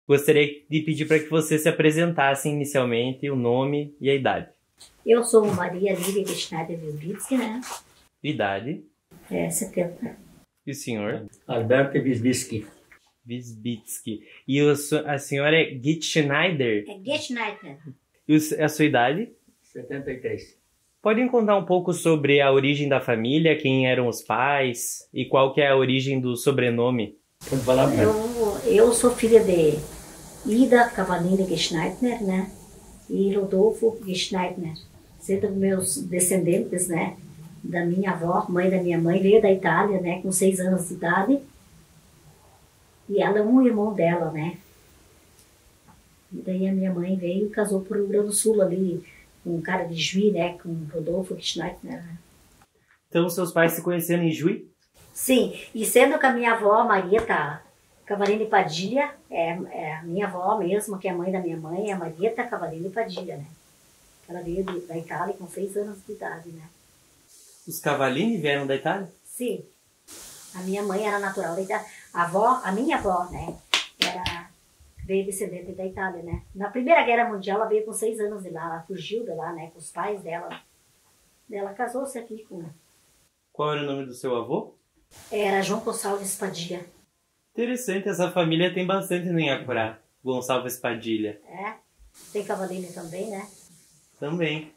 Gostaria de pedir para que você se apresentasse inicialmente, o nome e a idade. Eu sou Maria Lívia Schneider Wilbitsky, né? Idade. 70. E o senhor? Alberto Wisbitsky. Wisbitsky. E a senhora é Git Schneider? É Geschneider. E a sua idade? 73. Podem contar um pouco sobre a origem da família, quem eram os pais e qual que é a origem do sobrenome? Pode falar mesmo. Eu sou filha de Ida Cavalini Geschneider, né? E Rodolfo Geschneider. Sendo meus descendentes, né? Da minha avó, mãe da minha mãe, veio da Itália, né? Com 6 anos de idade. E ela é um irmão dela, né? E daí a minha mãe veio e casou por Rio Grande do Sul ali, com um cara de Juí, né? Com Rodolfo Geschneider, né? Então seus pais se conheceram em Juí? Sim, e sendo que a minha avó, Marieta Cavalini Padilha, é a minha avó mesmo, que é a mãe da minha mãe, é a Marieta Cavalini Padilha, né? Ela veio da Itália com 6 anos de idade, né? Os Cavalini vieram da Itália? Sim. A minha mãe era natural da Itália. A minha avó, né? Veio descendente da Itália, né? Na Primeira Guerra Mundial, ela veio com 6 anos de lá. Ela fugiu de lá, né? Com os pais dela. Ela casou-se aqui com... Qual era o nome do seu avô? Era João Gonçalves Padilha. Interessante, essa família tem bastante no Inhacorá. Gonçalves Padilha. É. Tem Cavalini também, né? Também.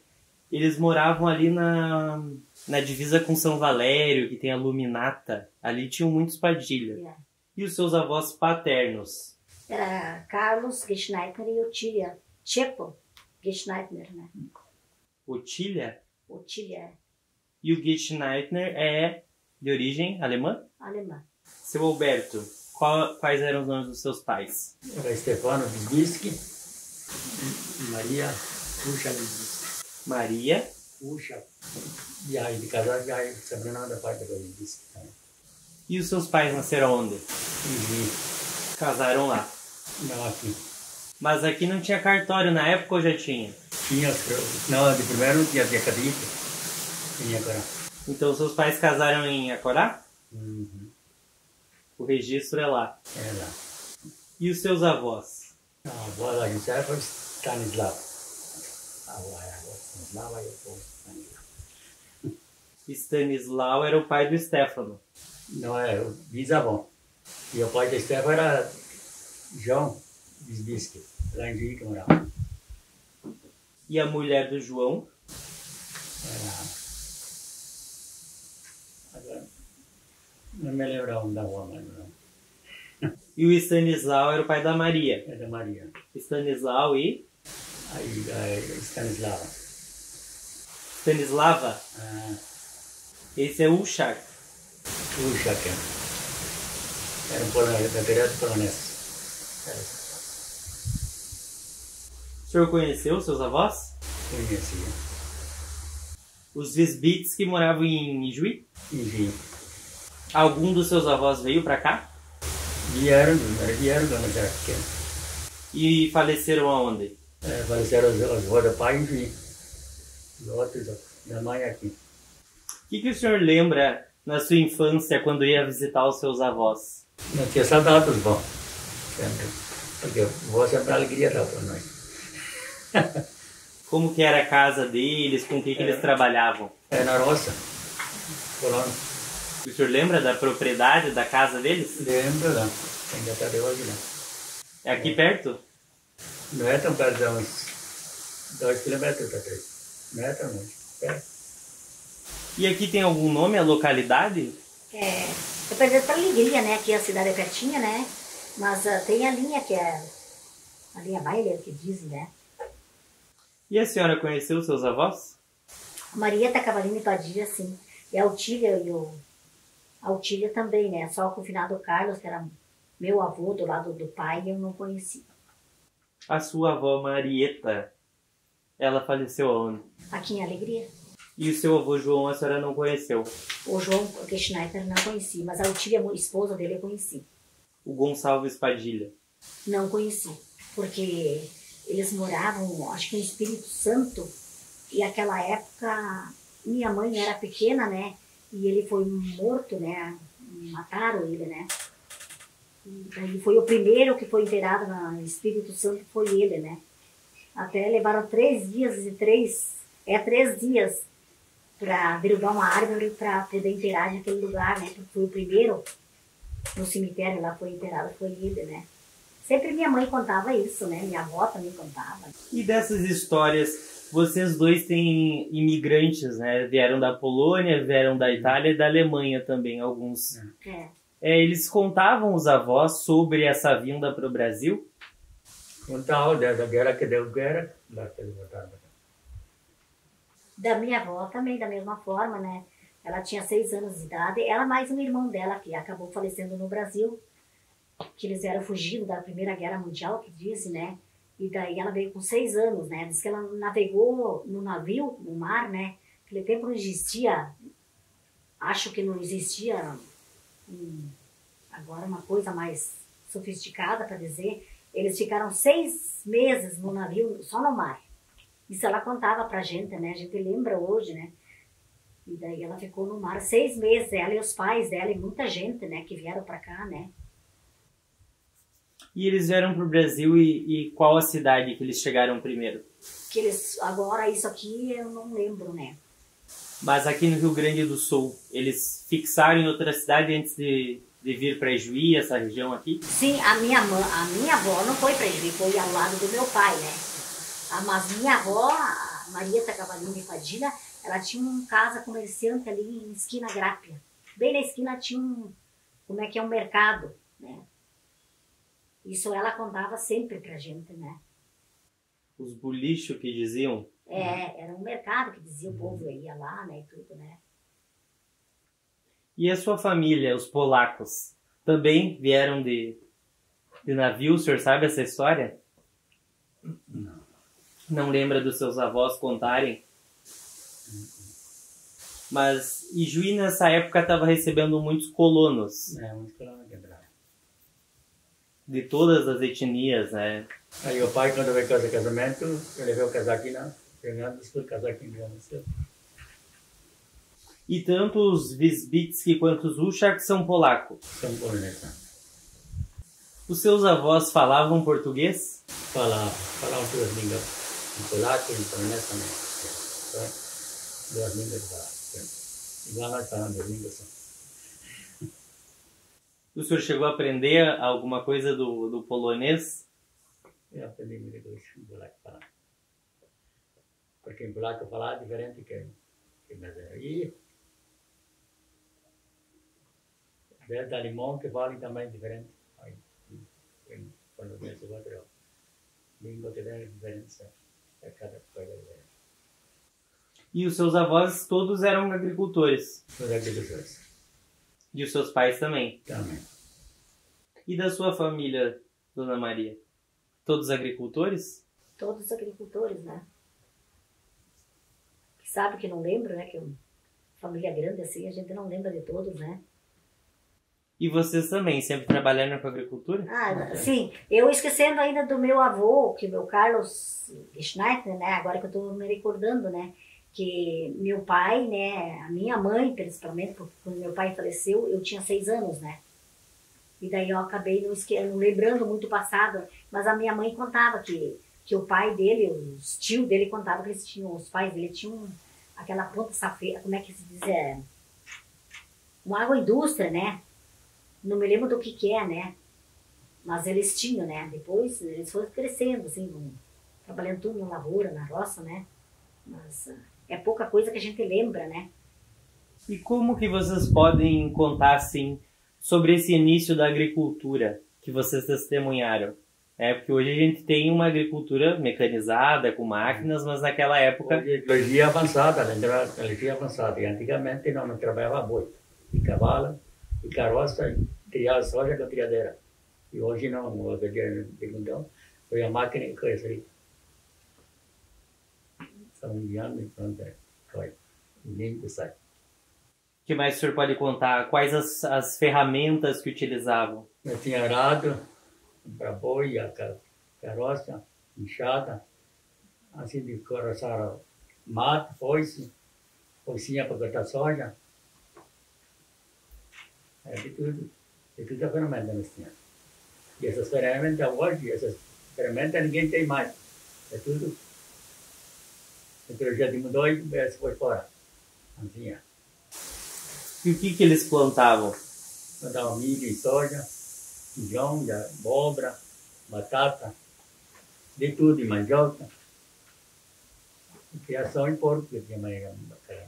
Eles moravam ali na divisa com São Valério, que tem a Luminata. Ali tinham muitos Padilha. É. E os seus avós paternos? Era Carlos Geschneider e Otília Chepo Geschneider, né? Otília? Otília E o Geschneider é de origem alemã? alemã. Seu Alberto, quais eram os nomes dos seus pais? Era Stefano Wisbitsky e Maria Puxa Wisbitsky. Maria. Puxa. E aí, de casar, já é sobrenome da parte da Wisbitsky também. E os seus pais nasceram onde? E Casaram lá. não aqui. Mas aqui não tinha cartório na época ou já tinha? Tinha, não, de primeiro tinha católico. Tinha agora. Então seus pais casaram em Acorá? Uhum. O registro é lá. É lá. E os seus avós? A avó da José foi Stanislav. A avó era Stanislav e depois Stanislav. Stanislau era o pai do Stefano. Não, é o bisavô. E o pai da Stefano era João Wisbitsky, lá em Juí que morava. E a mulher do João? Era... Agora, não me lembro onde da avó, mas não. E o Stanislau era o pai da Maria. É da Maria. Stanislau e... Aí, Stanislava. Stanislava? Ah, Esse é Ushak. puxa, que era um polonês, da período polonês. O senhor conheceu seus avós? Conhecia. Os Wisbits que moravam em Juí? E vi. Algum dos seus avós veio pra cá? Vieram quando eu era pequeno. E faleceram aonde? Faleceram os avós do pai em Juí. Os outros da mãe aqui. O que o senhor lembra na sua infância quando ia visitar os seus avós? Não tinha saudade dos vós. Sempre. Porque o vó sempre alegria dava para nós. Como que era a casa deles, com o que eles trabalhavam? É na roça. Colônia. O senhor lembra da propriedade da casa deles? Lembro lá. Ainda está de hoje lá. É aqui perto? Não é tão perto, é uns 2 quilômetros para 3. Não é tão longe. É. E aqui tem algum nome, a localidade? Dependendo da alegria, né? Aqui a cidade é pertinha, né? Mas tem a linha que é a linha Baile, que dizem, né? E a senhora conheceu seus avós? A Marieta Cavalini Padilha, sim. E a Otília a Otília também, né? Só com o finado Carlos, que era meu avô do lado do pai, eu não conheci. A sua avó Marieta Ela faleceu aonde? Aqui em Alegria. E o seu avô João a senhora não conheceu? O João Geschneiter não conheci, mas a tia, a esposa dele, eu conheci. O Gonçalves Padilha? Não conheci, porque eles moravam, acho que no Espírito Santo, e aquela época minha mãe era pequena, né? E ele foi morto, né? Mataram ele, né? Ele foi o primeiro que foi enterrado no Espírito Santo, foi ele, né? Até levaram 3 dias e 3 dias para derrubar uma árvore para poder enterrar naquele lugar, né? Porque foi o primeiro no cemitério lá foi enterrado, foi ele, né? Sempre minha mãe contava isso, né? Minha avó também contava. E dessas histórias, vocês dois têm imigrantes, né? Vieram da Polônia, vieram da Itália e da Alemanha também, alguns. Eles contavam, os avós, sobre essa vinda para o Brasil? Contavam da guerra que deu guerra, lá que eles voltaram para cá. Da minha avó também, da mesma forma, né? Ela tinha 6 anos de idade, ela mais um irmão dela, que acabou falecendo no Brasil, que eles eram fugidos da Primeira Guerra Mundial, que dizem, né? E daí ela veio com 6 anos, né? Diz que ela navegou no navio, no mar, né? Naquele tempo não existia, acho que não existia agora uma coisa mais sofisticada para dizer. Eles ficaram 6 meses no navio, só no mar. Isso ela contava pra gente, né? A gente lembra hoje, né? E daí ela ficou no mar 6 meses, ela e os pais dela e muita gente, né? Que vieram pra cá, né? E eles vieram para o Brasil e qual a cidade que eles chegaram primeiro? Que eles, agora isso aqui eu não lembro, né? Mas aqui no Rio Grande do Sul, eles fixaram em outra cidade antes de vir para Ijuí, essa região aqui? Sim, a minha avó não foi para Ijuí, foi ao lado do meu pai, né? Mas minha avó, a Marieta Cavalini Padilha, ela tinha uma casa comerciante ali em esquina Grápia. Bem na esquina tinha um mercado, né? Isso ela contava sempre pra gente, né? Os bolichos que diziam? Era um mercado que dizia o povo ia lá, né, e tudo, né? E a sua família, os polacos, também vieram de navio? O senhor sabe essa história? Não. Não lembra dos seus avós contarem? Mas Ijuí nessa época estava recebendo muitos colonos. Muitos colonos quebrados. De todas as etnias, né? Aí o pai, quando veio fazer casamento, ele veio casar aqui na Fernando, foi casar aqui em Rio Grande do Sul. E tanto os Wisbicki quanto os Uszak são polacos. São poloneses. Os seus avós falavam português? Falavam 2 línguas, em polaco e em polonês também. Só 2 línguas de falar. Igual nós falamos 2 línguas só. O senhor chegou a aprender alguma coisa do polonês? Eu aprendi muita coisa em polaco falar. Porque em polaco falar é diferente que brasileiro. E Delta Limão que falam também diferente. Em polonês e outro língua que é diferente. É cada coisa diferente. E os seus avós todos eram agricultores? Todos agricultores. E os seus pais também? Também. E da sua família, Dona Maria? Todos agricultores? Todos agricultores, né? Sabe que não lembro, né? Que família grande assim, a gente não lembra de todos, né? E vocês também, sempre trabalharam com agricultura? Sim. Eu esquecendo ainda do meu avô, que meu Carlos Schneider, né? Agora que eu estou me recordando, né? Que meu pai, né? A minha mãe, principalmente, porque quando meu pai faleceu, eu tinha 6 anos, né? E daí eu acabei não lembrando muito o passado, mas a minha mãe contava que o pai dele, os tios dele contavam que os pais dele tinham aquela ponta safeira, como é que se diz? Uma agroindústria, né? Não me lembro do que é, né? Mas eles tinham, né? Depois eles foram crescendo, assim, trabalhando tudo na lavoura, na roça, né? Mas é pouca coisa que a gente lembra, né? E como que vocês podem contar, assim, sobre esse início da agricultura que vocês testemunharam? Porque hoje a gente tem uma agricultura mecanizada, com máquinas, mas naquela época... Tecnologia avançada, tecnologia avançada. E antigamente não trabalhava boi, e cavalo, e carroça, e criava soja com criadeira. E hoje não, hoje em dia, foi a máquina e coisa aí. São indianos e pronto, foi. Limpo sai. O que mais o senhor pode contar? Quais as ferramentas que utilizavam? Eu tinha arado para boi, a carroça, enxada, assim de corroçar mato, foicinha para cortar soja. De tudo a ferramenta nós tínhamos. E essas ferramentas hoje, essas ferramentas ninguém tem mais. É tudo. O projeto mudou e foi fora. Assim é. E o que eles plantavam? Plantavam milho e soja, feijão, abóbora, batata, de tudo, e mandioca. E criação em porco, que tinha mais bacana.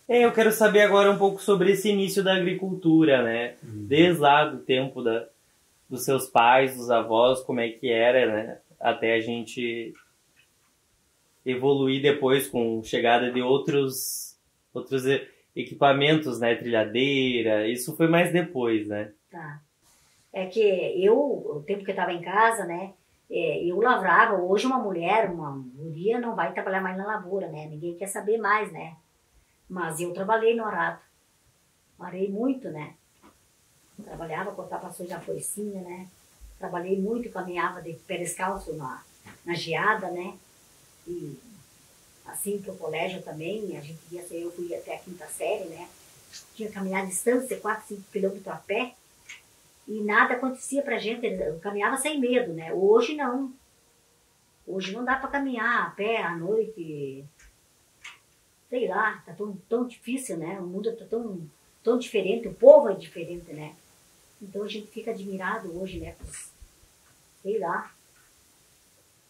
Eu quero saber agora um pouco sobre esse início da agricultura, né? Desde lá do tempo dos seus pais, dos avós, como é que era, né? Até a gente evoluir depois com chegada de outros equipamentos, né? Trilhadeira, isso foi mais depois, né? Tá. É que o tempo que eu estava em casa, né? Eu lavrava. Hoje uma guria não vai trabalhar mais na lavoura, né? Ninguém quer saber mais, né? Mas eu trabalhei no arado. Arei muito, né? Trabalhava, cortava soja na foicinha, né? Trabalhei muito, caminhava de pé descalço na geada, né? E assim pro colégio também, eu fui até a 5ª série, né? Tinha que caminhar distância, 4, 5 quilômetros a pé. E nada acontecia pra gente, eu caminhava sem medo, né? Hoje não. Hoje não dá pra caminhar a pé à noite. Sei lá, tá tão difícil, né? O mundo tá tão diferente, o povo é diferente, né? Então a gente fica admirado hoje, né? Sei lá.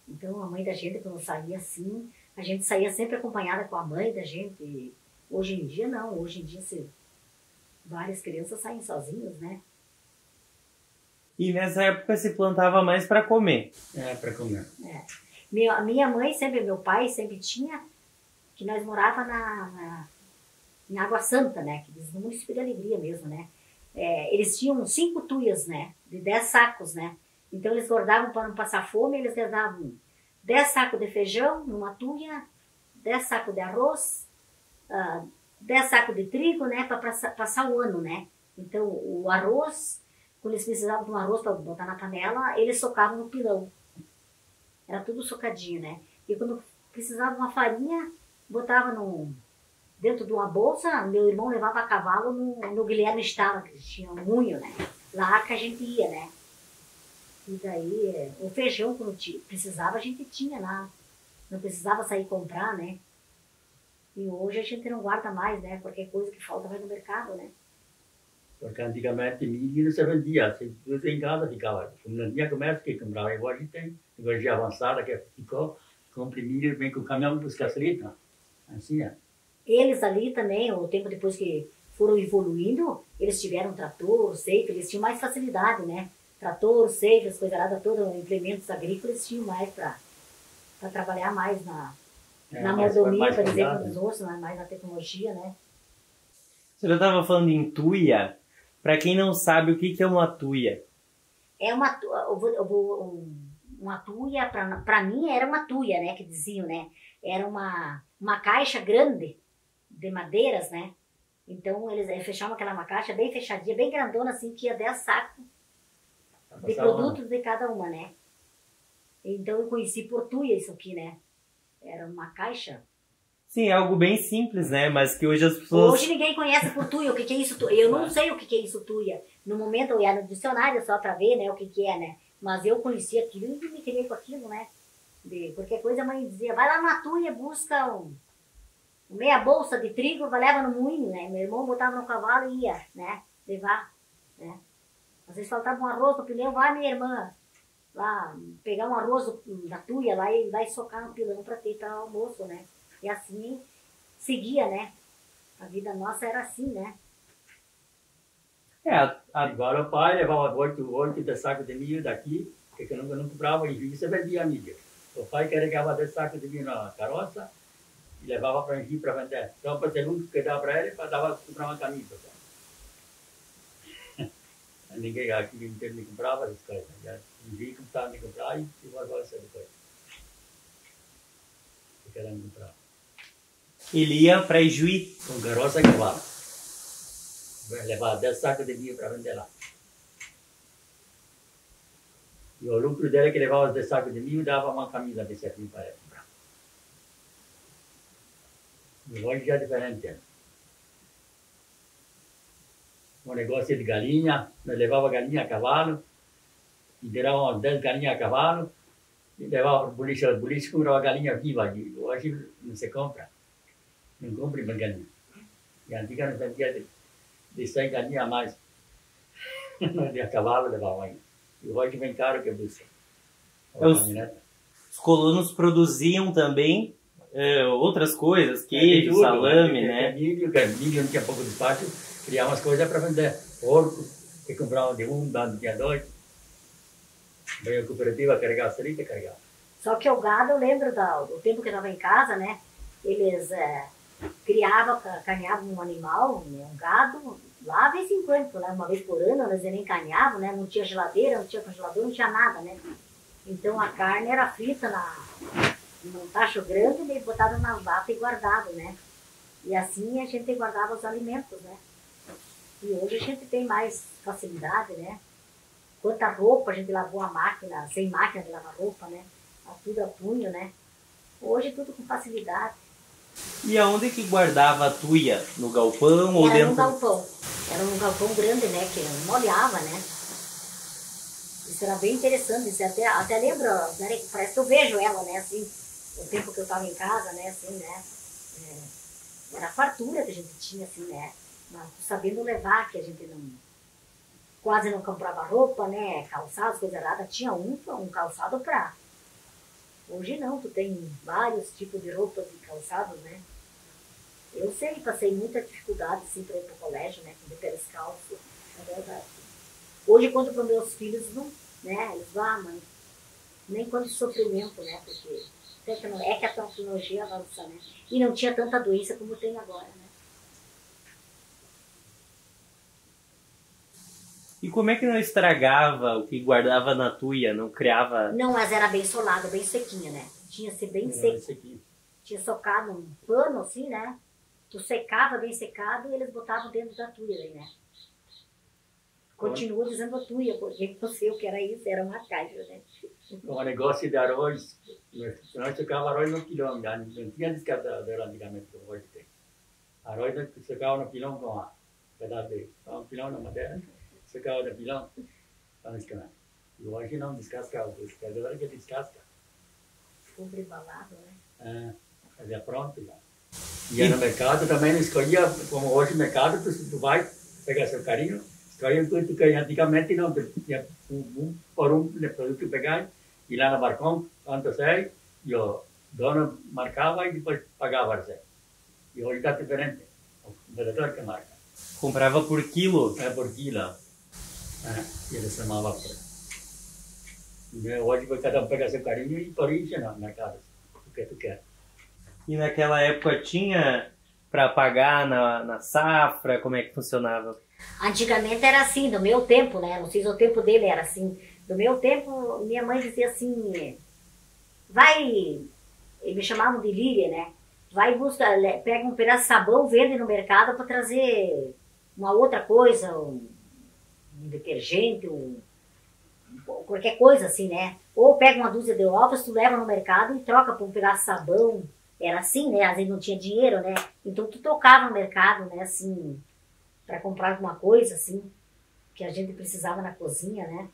Então a mãe da gente, quando saía assim, a gente saía sempre acompanhada com a mãe da gente. Hoje em dia não, hoje em dia várias crianças saem sozinhas, né? E nessa época se plantava mais para comer. Para comer. Minha mãe meu pai sempre tinha, que nós morava em Água Santa, né? Que diz no município de Alegria mesmo, né? Eles tinham 5 tuias, né? De 10 sacos, né? Então eles guardavam para não passar fome, eles guardavam 10 sacos de feijão numa tuia, 10 sacos de arroz, 10 sacos de trigo, né? Para passar o ano, né? Então o arroz, quando eles precisavam de um arroz para botar na panela, eles socavam no pilão. Era tudo socadinho, né? E quando precisava de uma farinha, botava dentro de uma bolsa. Meu irmão levava a cavalo no Guilherme Stala, que tinha um munho, né? Lá que a gente ia, né? E daí, o feijão, quando precisava, a gente tinha lá. Não precisava sair comprar, né? E hoje a gente não guarda mais, né? Qualquer coisa que falta vai no mercado, né? Porque antigamente milho não se vendia, tudo em casa ficava. Como não tinha comércio, que comprava. Agora a gente tem tecnologia avançada que ficou, compra milho, vem com o caminhão buscar frita. Assim é. Eles ali também, o tempo depois que foram evoluindo, eles tiveram trator, ceifa, eles tinham mais facilidade, né? Trator, ceifa, as coisas lá, todos implementos agrícolas, eles tinham mais para trabalhar mais na mordomia, para dizer com os outros, mais na tecnologia, né? Você já estava falando em tuia. Para quem não sabe, o que é uma tuia? Uma tuia, para mim era uma tuia, né? Que diziam, né? Era uma caixa grande de madeiras, né? Então eles fechavam uma caixa bem fechadinha, bem grandona, assim, que ia 10 sacos de produtos de cada uma, né? Então eu conheci por tuia isso aqui, né? Era uma caixa. Sim, é algo bem simples, né? Mas que hoje as pessoas... Hoje ninguém conhece por tuia, o que é isso tuia. Eu não sei o que é isso tuia. No momento eu ia no dicionário só para ver, né, o que é, né? Mas eu conheci aquilo e me criei com aquilo, né? De qualquer coisa a mãe dizia, vai lá na tuia, busca meia bolsa de trigo, leva no moinho, né? Meu irmão botava no cavalo e ia, né? Levar, né? Às vezes faltava um arroz no pilão, vai minha irmã lá pegar um arroz da tuia lá e vai socar no pilão para ter para almoço, né? E assim seguia, né? A vida nossa era assim, né? Agora o pai levava 8 sacos de milho daqui, que eu não comprava em Juiz, você vendia milho. O pai carregava 10 sacos de milho na carroça e levava para Engie para vender. Então, para ser único que dava para ele, para comprar uma camisa. Ninguém aqui me comprava essas coisas. Engie começava a me comprar e guardava essa coisa. que cada um comprava. Ele ia para Ijuí. Com carroça e cavalo. Levava 10 sacos de milho para vender lá. E o lucro dele é que levava os 10 sacos de milho e dava uma camisa de certinho para ele comprar. E hoje já é diferente. Né? Um negócio de galinha, nós levava galinha a cavalo, e tirava umas 10 galinhas a cavalo, e levava para o boliche. O boliche comprava galinha viva. Hoje não se compra. Não compra mais galinha. E antigamente não vendia de 100 galinhas a mais. De a cavalo levava ainda. E hoje vem caro que é busca. Os colonos produziam também outras coisas, queijo, salame, né? Milho não tinha pouco de espaço, criava umas coisas para vender. Porco, que compravam de um, dando tinha dois. Veio a cooperativa carregar a cerita e carregava. Só que o gado, eu lembro do tempo que eu estava em casa, né? Eles carneavam um animal, um gado, lá de vez em quando, né? Uma vez por ano, eles nem carneavam, né? Não tinha geladeira, não tinha congelador, não tinha nada, né? Então a carne era frita num tacho grande, eles botavam nas latas e guardavam, né? E assim a gente guardava os alimentos, né? E hoje a gente tem mais facilidade, né? Quanta roupa a gente lavou a máquina, sem máquina de lavar roupa, né? Tudo a punho, né? Hoje tudo com facilidade. E aonde que guardava a tuia? No galpão ou era dentro? No galpão. Era um galpão grande, né? Que molhava, né? Isso era bem interessante. Isso até lembro, né? Parece que eu vejo ela, né? Assim, o tempo que eu estava em casa, né? Assim, né? Era a fartura que a gente tinha, assim, né? Mas sabendo levar, que a gente quase não comprava roupa, né? Calçados, coisa errada. Tinha um calçado pra... Hoje não, tu tem vários tipos de roupas e calçados, né? Eu sei, passei muita dificuldade, assim, para ir pro colégio, né? Com pé descalço, é verdade. Hoje, quando para meus filhos, não, né? Eles vão, mas nem quando de sofrimento, né? Porque é que a tecnologia avança, né? E não tinha tanta doença como tem agora, né? E como é que não estragava o que guardava na tuia? Não criava... Não, mas era bem solado, bem sequinha, né? Tinha que ser bem seco. Tinha socado um pano assim, né? Tu secava bem secado e eles botavam dentro da tuia aí, né? Continua dizendo a tuia, porque não sei o que era isso, era uma caixa, né? O negócio de arroz, nós tocava arroz no pilão, não tinha descartador antigamente, como hoje tem. Arroz nós tocava no pilão com a pedaço de pilão na madeira. Secava no pilão, para descascar. E hoje não descasca, o descascador que descasca. Ficou embalado, né? Fazia pronto já. E no mercado também não escolhia, como hoje no mercado, tu vai, pega seu carinho, escolhe o que tu quer. Antigamente não, tu tinha por um produto pegar, e lá no balcão, quanto sai, e o dono marcava e depois pagava você. E hoje está diferente, o vendedor que marca. Comprava por quilo? Por quilo. E ele chamava por. Hoje cada um pega seu carinho e por isso no mercado, o que tu quer. E naquela época tinha para pagar na safra? Como é que funcionava? Antigamente era assim, do meu tempo, né? Não sei se o tempo dele era assim. Do meu tempo, minha mãe dizia assim, vai, eles me chamavam de Líria, né? Vai busca, pega um pedaço de sabão, vende no mercado para trazer uma outra coisa, um detergente, qualquer coisa assim, né? Ou pega uma dúzia de ovos, tu leva no mercado e troca por um pedaço de sabão. Era assim, né? Às vezes não tinha dinheiro, né? Então tu trocava no mercado, né? Assim, para comprar alguma coisa, assim, que a gente precisava na cozinha, né?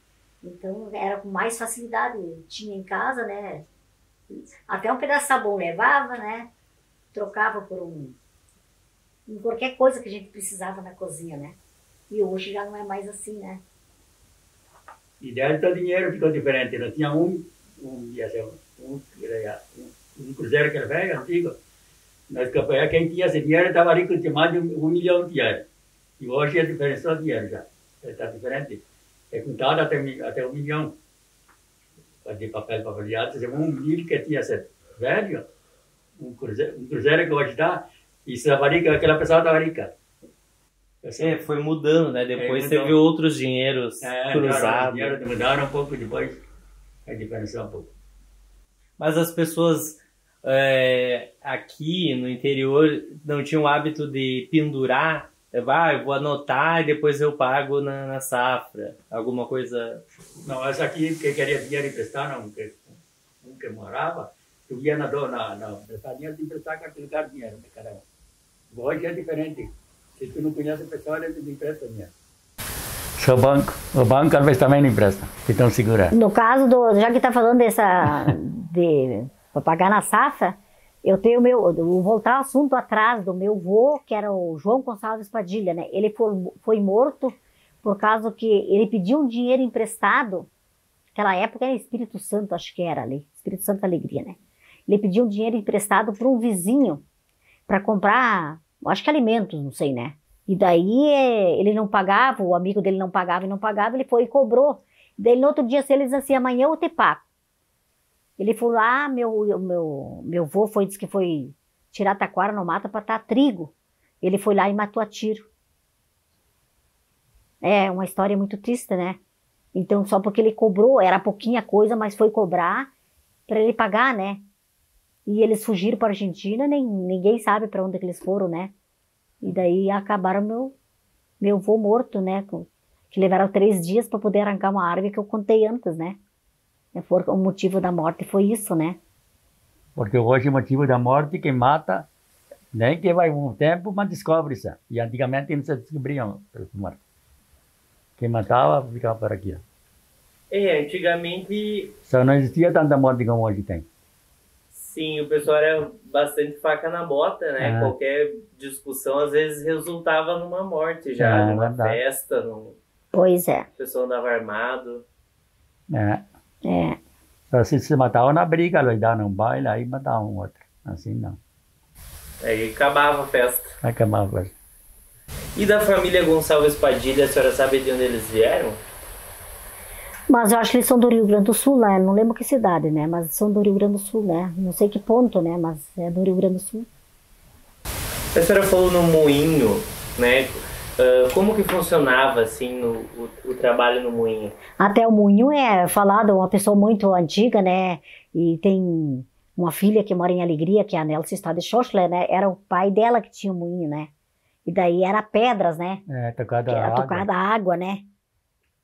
Então era com mais facilidade. Tinha em casa, né? Até um pedaço de sabão levava, né? Trocava por qualquer coisa que a gente precisava na cozinha, né? E hoje já não é mais assim, né? E dentro do dinheiro ficou diferente. Não tinha um cruzeiro que era velho, antigo. Nós campanhamos, quem tinha esse dinheiro estava ali com mais de 1 milhão de dinheiro. E hoje a diferença do dinheiro já. Está diferente. É contado até 1 milhão de papel para avaliar. Se 1 milhão que tinha esse velho, um cruzeiro que hoje dá, e se aquela pessoa estava rica. Foi mudando, né? Depois teve outros dinheiros cruzados. Mudaram um pouco depois, a diferença um pouco. Mas as pessoas aqui no interior não tinha o hábito de pendurar. Eu vou anotar e depois eu pago na safra. Alguma coisa... Não, essa aqui que queria dinheiro emprestar, não, que morava, tu ia na prestadinha de emprestar com aquele cara dinheiro de cada um. Hoje é diferente. Se tu não conhece a pessoa, ele te empresta dinheiro. Só o banco às vezes também não empresta, que estão segurando. No caso já que está falando para pagar na safra, eu tenho vou voltar ao assunto atrás do meu avô, que era o João Gonçalves Padilha, né? Ele foi morto por causa que ele pediu um dinheiro emprestado, naquela época era Espírito Santo, acho que era ali, Espírito Santo Alegria, né? Ele pediu um dinheiro emprestado para um vizinho, para comprar, acho que alimentos, não sei, né? E daí ele não pagava, o amigo dele não pagava e não pagava, ele foi e cobrou. Daí no outro dia, ele disse assim, amanhã eu te pago. Ele falou lá, meu avô disse que foi tirar taquara no mato para atar trigo. Ele foi lá e matou a tiro. É uma história muito triste, né? Então só porque ele cobrou, era pouquinha coisa, mas foi cobrar para ele pagar, né? E eles fugiram para a Argentina, ninguém sabe para onde que eles foram, né? E daí acabaram meu avô morto, né? Que levaram 3 dias para poder arrancar uma árvore que eu contei antes, né? O motivo da morte foi isso, né? Porque hoje o motivo da morte, quem mata, nem que vai um tempo, mas descobre isso. E antigamente não se descobriam pelos mortos. Quem matava ficava por aqui. Antigamente... Só não existia tanta morte como hoje tem. Sim, o pessoal era bastante faca na bota, né? Qualquer discussão às vezes resultava numa morte já, numa festa. Pois é. O pessoal andava armado. Só se matava na briga, lá num baile, aí matava um outro. Assim não. Aí acabava a festa. Acabava a festa. E da família Gonçalves Padilha, a senhora sabe de onde eles vieram? Mas eu acho que eles são do Rio Grande do Sul, né? Não lembro que cidade, né? Mas são do Rio Grande do Sul, né? Não sei que ponto, né? Mas é do Rio Grande do Sul. A senhora falou no moinho, né? Como que funcionava, assim, o trabalho no moinho? Até o moinho é falado, uma pessoa muito antiga, né? E tem uma filha que mora em Alegria, que é a Nelson Stade Schoschler, né? Era o pai dela que tinha o moinho, né? E daí era pedras, né? Tocada a água, né?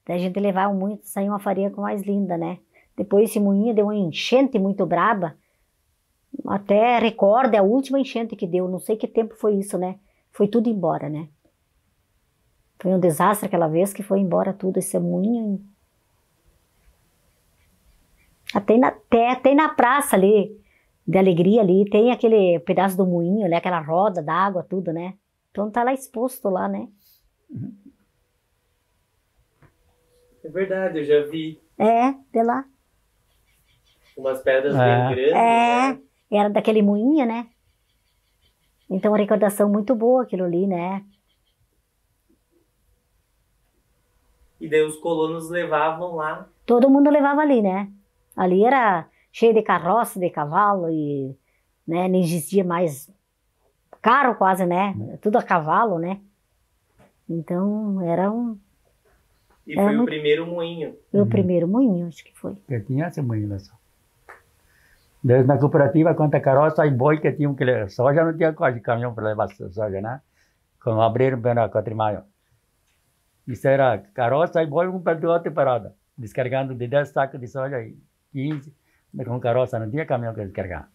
Daí a gente levava o moinho, saía uma farinha com mais linda, né? Depois esse moinho deu uma enchente muito braba. Até recorda a última enchente que deu, não sei que tempo foi isso, né? Foi tudo embora, né? Foi um desastre aquela vez que foi embora tudo, esse moinho. Até na praça ali, de Alegria ali, tem aquele pedaço do moinho, né? Aquela roda d'água, tudo, né? Então tá lá exposto lá, né? É verdade, eu já vi. De lá. Umas pedras bem grandes, né? Era daquele moinho, né? Então uma recordação muito boa aquilo ali, né? E daí os colonos levavam lá. Todo mundo levava ali, né? Ali era cheio de carroça, de cavalo e, né, nem existia mais carro quase, né? Tudo a cavalo, né? Então era um... E foi o primeiro moinho. Foi o primeiro moinho, acho que foi. Que tinha esse moinho lá só. Desde na cooperativa, quanto a carroça e boi que tinham que levar. Soja não tinha quase caminhão para levar soja, né? Quando abriram para 4 de maio. Isso era carroça e boi um perto do outro parada. Descarregando de 10 sacos de soja e 15. Com carroça, não tinha caminhão que descarregar.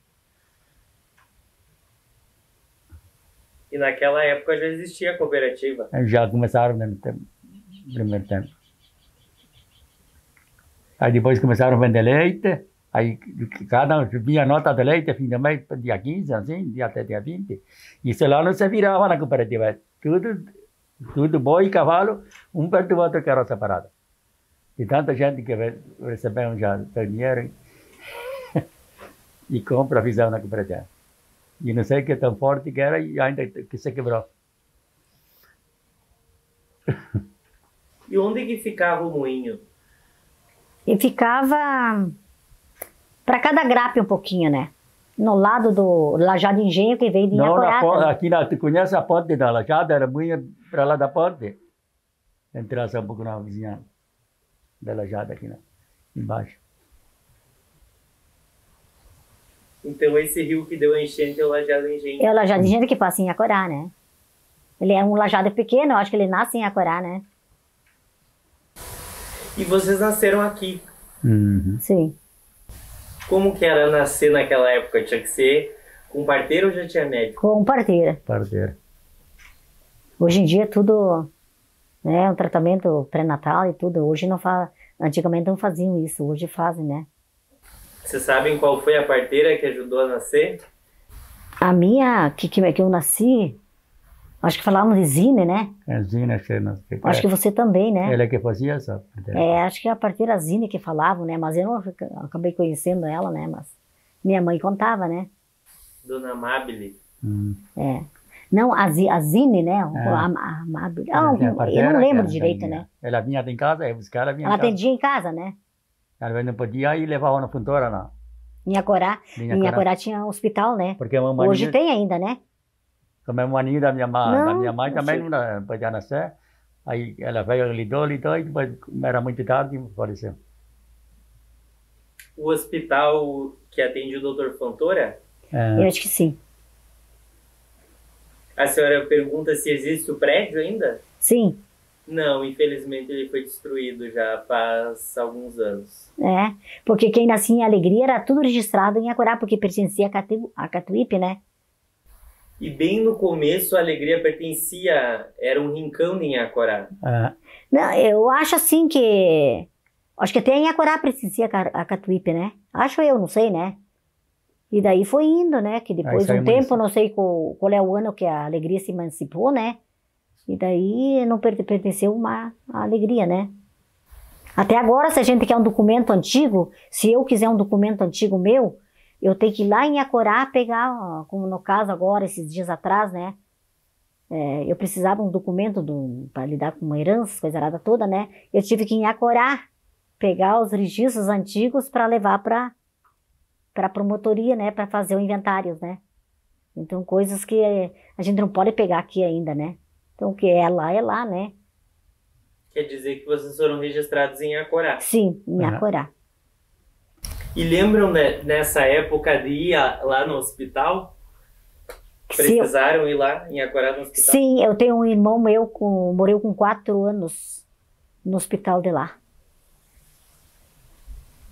E naquela época já existia a cooperativa? Já começaram no primeiro tempo. Aí depois começaram a vender leite. Aí cada um vinha nota de leite, fim do mês, dia 15, assim, até dia 20. Isso lá não se virava na cooperativa. Tudo boi e cavalo, um perto do outro, carroça parada. E tanta gente que recebeu já seu dinheiro e compra, fizeram na cooperativa. E não sei que tão forte que era e ainda que se quebrou. E onde que ficava o moinho? E ficava para cada grape um pouquinho, né? No lado do Lajado Engenho, que veio de Inhacorata. Aqui tu conhece a ponte da Lajada? Era moinho para lá da ponte. Entrasse um pouco na vizinha da Lajada aqui, né? Embaixo. Então esse rio que deu a enchente é o Lajado Engenho. É o Lajado Engenho que passa em Acorá, né? Ele é um lajado pequeno, eu acho que ele nasce em Acorá, né? E vocês nasceram aqui. Uhum. Sim. Como que era nascer naquela época? Tinha que ser com parteira ou já tinha médico? Com parteira. Parteira. Hoje em dia tudo, né, um tratamento pré-natal e tudo. Hoje não faz, antigamente não faziam isso, hoje fazem, né? Vocês sabem qual foi a parteira que ajudou a nascer? A minha, que eu nasci, acho que falavam de Zine, né? Zine, Acho que você também, né? Ela que fazia essa parteira. É, acho que é a parteira Zine que falavam, né? Mas eu não acabei conhecendo ela, né? Mas minha mãe contava, né? Dona Amabile. É. Não, a Zine, né? A Amabile. Eu não lembro direito, né? Ela vinha em casa, ia buscar, ela vinha Ela em casa. atendia em casa, né? Ela não podia ir levava na funtora, não. Em Acorá tinha um hospital, né? Porque a mamãe... Hoje tem ainda, né? Como é uma maninha da minha mãe Não também sei. não podia nascer. Aí ela veio, lidou, e depois, como era muito tarde, faleceu. O hospital que atende o Dr. Fontoura? Eu acho que sim. A senhora pergunta se existe o prédio ainda? Sim. Não, infelizmente ele foi destruído já faz alguns anos. É, porque quem nascia em Alegria era tudo registrado em Acorá, porque pertencia a Catuípe, né? E bem no começo a Alegria pertencia, era um rincão em Acorá. Não, eu acho assim que... Acho que até em Acorá pertencia a Catuípe, né? Acho eu, não sei, né? E daí foi indo, né? Que depois de um tempo, não sei qual é o ano que a Alegria se emancipou, né? E daí não pertenceu à Alegria, né? Até agora, se a gente quer um documento antigo, se eu quiser um documento antigo meu, eu tenho que ir lá em Acorá pegar, como no caso agora, esses dias atrás, né? Eu precisava de um documento para lidar com uma herança, coisa arada toda, né? Eu tive que ir em Acorá pegar os registros antigos para levar para a promotoria, né? Para fazer o inventário, né? Então, coisas que a gente não pode pegar aqui ainda, né? Então, o que é lá, né? Quer dizer que vocês foram registrados em Acorá? Sim, em Acorá. E lembram, né, nessa época de ir lá no hospital? Precisaram ir lá em Acorá no hospital? Sim, eu tenho um irmão meu, morreu com 4 anos no hospital de lá.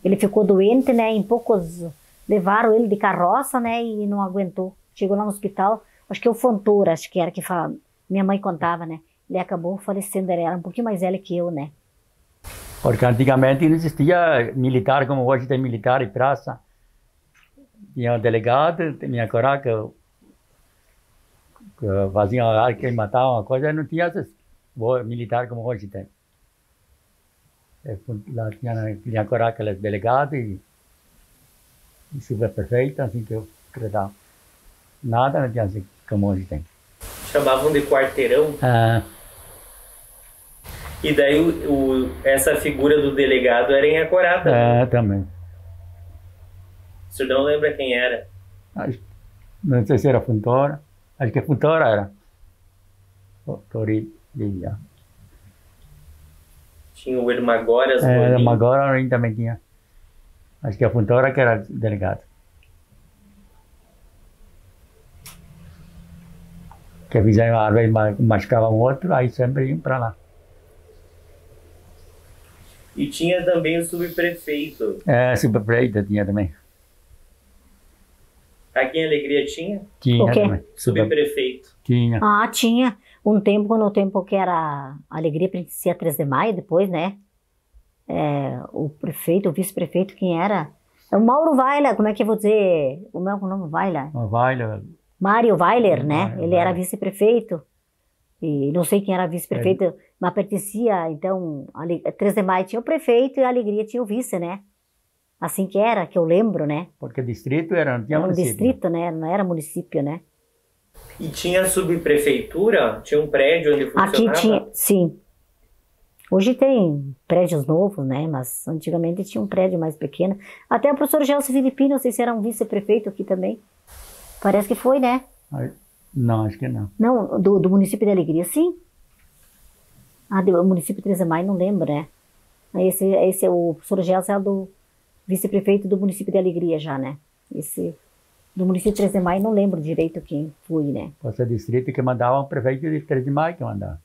Ele ficou doente, né? Em poucos... Levaram ele de carroça, né? E não aguentou. Chegou lá no hospital, acho que o Fontoura, acho que era que fala, minha mãe contava, né? Ele acabou falecendo, ele era um pouquinho mais velho que eu, né? Porque antigamente não existia militar como hoje tem militar e praça. Tinha um delegado, tinha Acorá que faziam que matavam uma coisa, não tinha militar como hoje tem. Lá tinha Acorá que era delegado e superprefeito, assim que eu tratava. Nada não tinha assim como hoje tem. Chamavam de quarteirão? E daí essa figura do delegado era em Acorá também? Também. O senhor não lembra quem era? Não sei se era Fontoura. Acho que Fontoura era. Tinha o Ermagora, Ermagora também tinha. Acho que a Fontoura que era delegado. Que fizeram, às vezes machucavam outro, aí sempre iam para lá. E tinha também o subprefeito. Subprefeito tinha também. Aqui em Alegria tinha? Tinha também. Subprefeito. Tinha. Tinha. No tempo que era a Alegria pertencia a 3 de Maio, depois, né? O prefeito, o vice-prefeito, quem era? O Mauro Weiler, como é que eu vou dizer? O meu nome Weiler? Weiler. Mário Weiler, né? Ele era vice-prefeito. E não sei quem era vice-prefeito, mas pertencia, então, a 3 de Maio tinha o prefeito e a Alegria tinha o vice, né? Assim que era, que eu lembro, né? Porque distrito não tinha município. Era distrito, né? Não era município, né? E tinha subprefeitura? Tinha um prédio onde funcionava? Aqui tinha, sim. Hoje tem prédios novos, né? Mas antigamente tinha um prédio mais pequeno. Até o professor Gelson Filipino, não sei se era um vice-prefeito aqui também. Parece que foi, né? Não, acho que não. Não, do município de Alegria, sim. Do município de 3 de Maio, não lembro, né? Esse é o professor Gelson, é do vice-prefeito do município de Alegria já, né? Esse Do município de 3 de Maio, não lembro direito quem foi, né? Você distrito que mandava o prefeito de 3 de Maio que mandava.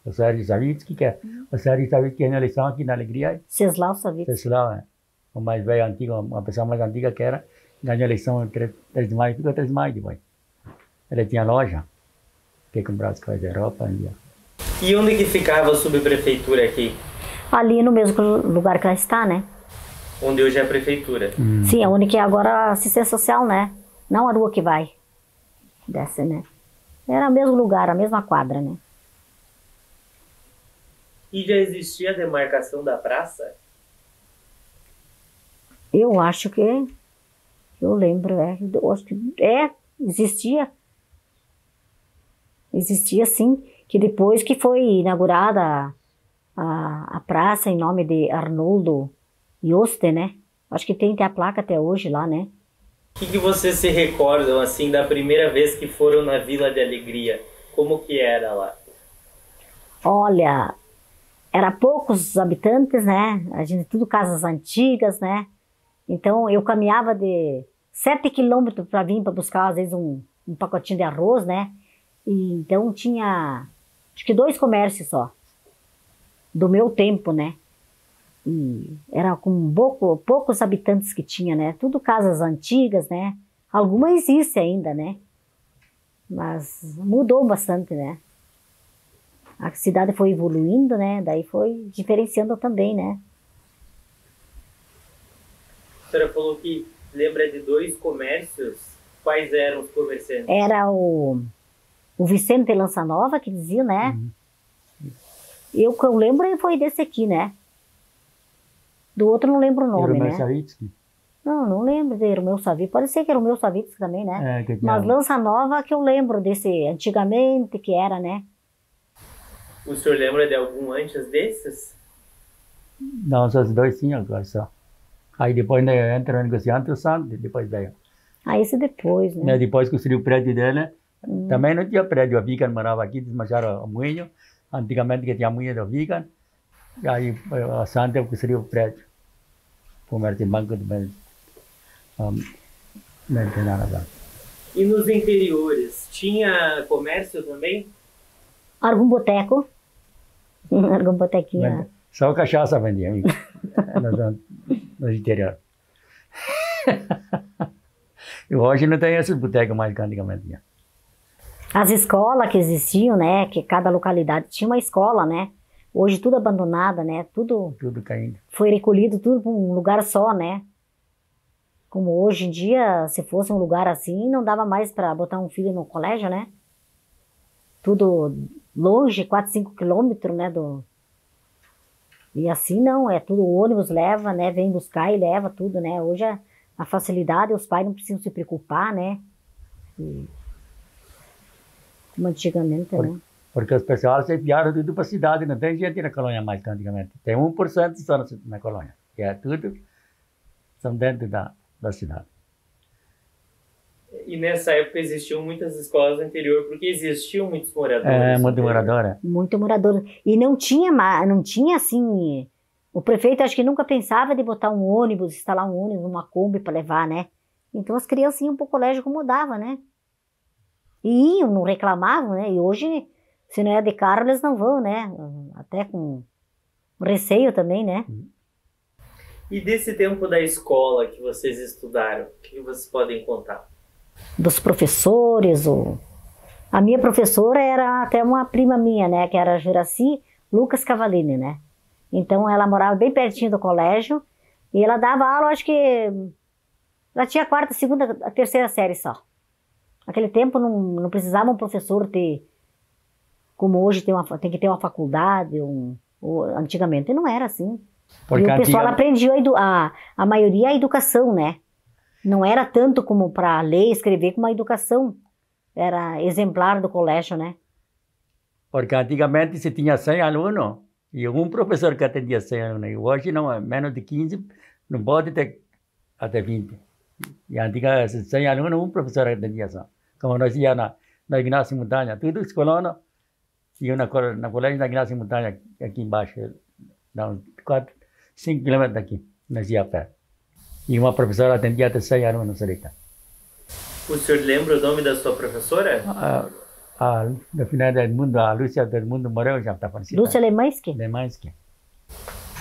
O Sérgio Savitsky, que é. O Sérgio Savitsky na eleição aqui na Alegria. Ceslau Savitsky. Ceslau, é. O mais velho antigo, uma pessoa mais antiga que era, ganhou a eleição em 3 de Maio, ficou 3 de Maio depois. Ele tinha loja, que comprava as coisas da Europa. E onde que ficava a subprefeitura aqui? Ali no mesmo lugar que ela está, né? Onde hoje é a prefeitura. Sim, onde que é agora a assistência social, né? Não a rua que vai. Desce, né? Era o mesmo lugar, a mesma quadra, né? E já existia a demarcação da praça? Eu acho que... Eu lembro, eu acho que... existia. Existia, sim. Que depois que foi inaugurada a praça em nome de Arnoldo Yoste, né? Acho que tem a placa até hoje lá, né? O que vocês se recordam, assim, da primeira vez que foram na Vila de Alegria? Como que era lá? Olha, era poucos habitantes, né? A gente, tudo casas antigas, né? Então, eu caminhava de 7 quilômetros para vir para buscar, às vezes, um pacotinho de arroz, né? E, então, tinha, acho que 2 comércios só. Do meu tempo, né? E era com poucos habitantes que tinha, né? Tudo casas antigas, né? Alguma existe ainda, né? Mas mudou bastante, né? A cidade foi evoluindo, né? Daí foi diferenciando também, né? A senhora falou que lembra de 2 comércios. Quais eram os comerciantes? Era o Vicente Lança Nova, que dizia, né? Que eu lembro foi desse aqui, né? Do outro não lembro o nome, né? Savitsky? Não lembro de Romeu Savitsky. Pode ser que era o Romeu Savitsky também, né? Mas tinha... Lança Nova que eu lembro desse antigamente que era, né? O senhor lembra de algum antes desses? Não, só os 2 tinham agora só. Aí depois entra o negociante o Santos, depois veio. Esse depois, né? Depois construiu o prédio dele. Também não tinha prédio, a Vigan morava aqui, desmancharam o moinho. Antigamente que tinha moinho do Vigan. E aí a Santa construiu o prédio. Comércio de banco também. Não tem nada lá. E nos interiores, tinha comércio também? Algum boteco? Algum botequinho? Só cachaça vendia, amigo. No interior. E hoje não tem esses botecos mais que antigamente tinha. As escolas que existiam, né? Que cada localidade tinha uma escola, né? Hoje tudo abandonada, né? Tudo caindo. Foi recolhido tudo para um lugar só, né? Como hoje em dia, se fosse um lugar assim, não dava mais para botar um filho no colégio, né? Tudo longe, 4, 5 quilômetros, né? E assim não, é tudo, o ônibus leva, né? Vem buscar e leva tudo, né? Hoje a facilidade, os pais não precisam se preocupar, né? Como antigamente, né? Porque os pessoal se enviaram tudo para a cidade, não tem gente na colônia mais que antigamente. Tem 1% só na colônia, que é tudo, são dentro da cidade. E nessa época existiam muitas escolas no interior, porque existiam muitos moradores. Muito morador. Muito morador. E não tinha assim, o prefeito acho que nunca pensava de botar um ônibus, instalar um ônibus, uma Kombi para levar, né? Então as crianças iam para o colégio como dava, né? E iam, não reclamavam, né? E hoje, se não é de carro, eles não vão, né? Até com receio também, né? E desse tempo da escola que vocês estudaram, o que vocês podem contar? Dos professores, a minha professora era até uma prima minha, né? Que era Juraci Lucas Cavalini, né? Então ela morava bem pertinho do colégio e ela dava aula, acho que ela tinha a 4ª, 2ª, a 3ª série só. Naquele tempo não precisava um professor ter, como hoje tem que ter uma faculdade, antigamente não era assim. Porque e o pessoal aprendia a maioria a educação, né? Não era tanto como para ler e escrever como a educação. Era exemplar do colégio, né? Porque antigamente se tinha 100 alunos e um professor que atendia 100 alunos. Hoje não, é menos de 15, não pode ter até 20. E antigamente 100 alunos, um professor atendia só. Como nós íamos na Ignacio Montanha, tudo escolano, ia na colégio da Ignacio Montanha, aqui embaixo, dá uns 4, 5 quilômetros daqui, nós íamos a pé. E uma professora atendia até 100 alunos solita. O senhor lembra o nome da sua professora? No final do mundo, a Lúcia do Mundo morreu, já está falecida. Lúcia Lemansky? Lemansky.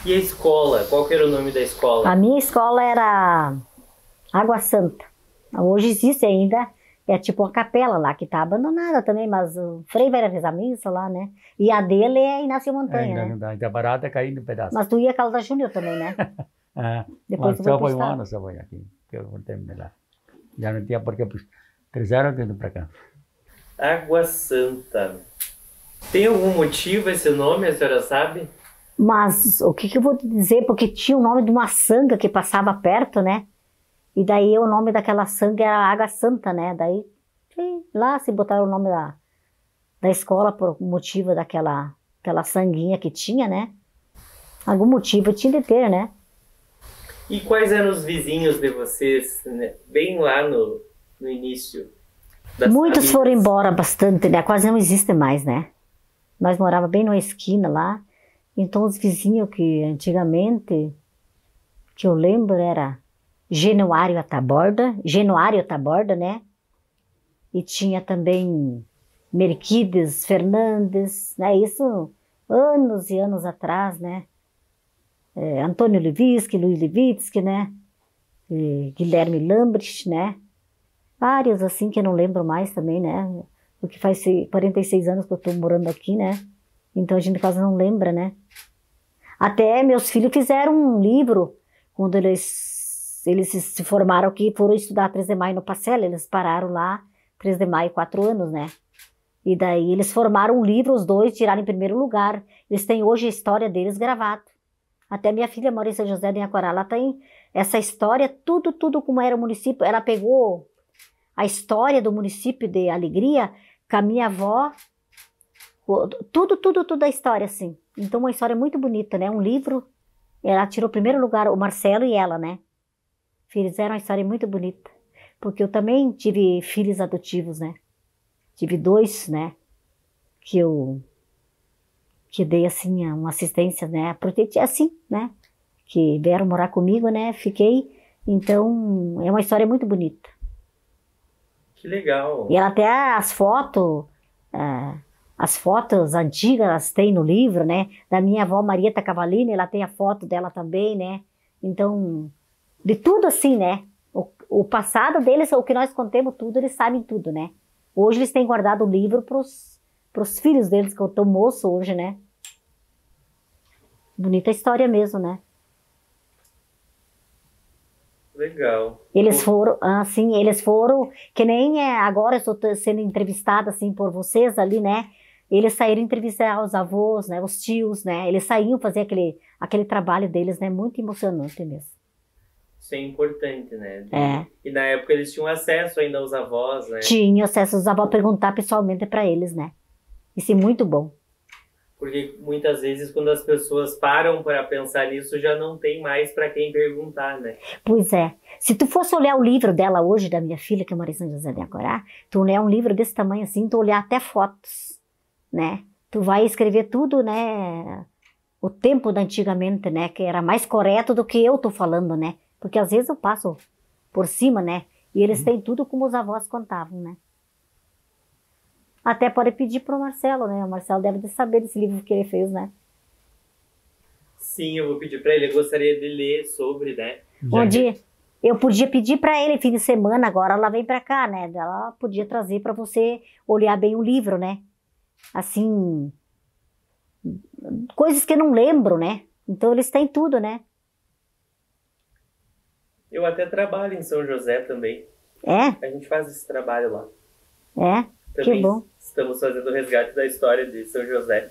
E a escola? Qual que era o nome da escola? A minha escola era Água Santa. Hoje existe ainda, é tipo uma capela lá, que está abandonada também, mas o Frei vai rezar missa lá, né? E a dele é Inácio Montanha, né? Ainda barata caindo em pedaços. Mas tu ia Calda Júnior também, né? Depois só foi um ano, só foi aqui, que eu terminei lá. Já não tinha por que, 3 anos indo para cá. Água Santa. Tem algum motivo esse nome, a senhora sabe? Mas o que eu vou te dizer? Porque tinha o nome de uma sanga que passava perto, né? E daí o nome daquela sanga era Água Santa, né? Daí lá se botaram o nome da escola por motivo daquela sanguinha que tinha, né? Algum motivo tinha de ter, né? E quais eram os vizinhos de vocês, né? Bem lá no início? Muitos foram embora bastante, né? Quase não existe mais, né? Nós morávamos bem numa esquina lá. Então os vizinhos que antigamente, que eu lembro, era Genuário Taborda, né? E tinha também Merquides Fernandes, né? Isso anos e anos atrás, né? Antônio Levitsky, Luiz Levitsky, né? E Guilherme Lambrecht, né? Vários assim que eu não lembro mais também, né? Porque faz 46 anos que eu estou morando aqui, né? Então a gente quase não lembra, né? Até meus filhos fizeram um livro quando eles se formaram aqui, foram estudar 3 de Maio no Pacela, eles pararam lá 3 de Maio, 4 anos, né? E daí eles formaram um livro, os dois tiraram em primeiro lugar. Eles têm hoje a história deles gravado. Até minha filha mora em São José de Inhacorá, ela tem essa história, tudo como era o município. Ela pegou a história do município de Alegria com a minha avó, tudo a história, assim. Então uma história muito bonita, né? Um livro, ela tirou o primeiro lugar, o Marcelo e ela, né? Fizeram uma história muito bonita. Porque eu também tive filhos adotivos, né? Tive 2, né? Que dei, assim, uma assistência, né? Assim, né? Que vieram morar comigo, né? Fiquei. Então, é uma história muito bonita. Que legal. E ela até as fotos antigas, elas tem no livro, né? Da minha avó Marieta Cavalini, ela tem a foto dela também, né? Então, de tudo assim, né? O passado deles, o que nós contemos tudo, eles sabem tudo, né? Hoje eles têm guardado o livro pros filhos deles, que eu tô moço hoje, né? Bonita história mesmo, né? Legal. Eles foram, assim, que nem agora eu estou sendo entrevistada, assim, por vocês ali, né? Eles saíram entrevistar os avós, né? Os tios, né? Eles saíam fazer aquele trabalho deles, né? Muito emocionante mesmo. Isso é importante, né? É. E na época eles tinham acesso ainda aos avós, né? Tinham acesso aos avós, perguntar pessoalmente para eles, né? Isso é muito bom. Porque muitas vezes quando as pessoas param para pensar nisso, já não tem mais para quem perguntar, né? Pois é. Se tu fosse olhar o livro dela hoje, da minha filha, que mora em São José de Inhacorá, tu olhar um livro desse tamanho assim, tu olhar até fotos, né? Tu vai escrever tudo, né? O tempo da antigamente, né? Que era mais correto do que eu tô falando, né? Porque às vezes eu passo por cima, né? E eles têm tudo como os avós contavam, né? Até pode pedir pro Marcelo, né? O Marcelo deve saber desse livro que ele fez, né? Sim, eu vou pedir para ele. Eu gostaria de ler sobre, né? Eu podia pedir para ele fim de semana, agora ela vem para cá, né? Ela podia trazer para você olhar bem o livro, né? Assim, coisas que eu não lembro, né? Então eles têm tudo, né? Eu até trabalho em São José também. É? A gente faz esse trabalho lá. É? Também que bom. Estamos fazendo o resgate da história de São José.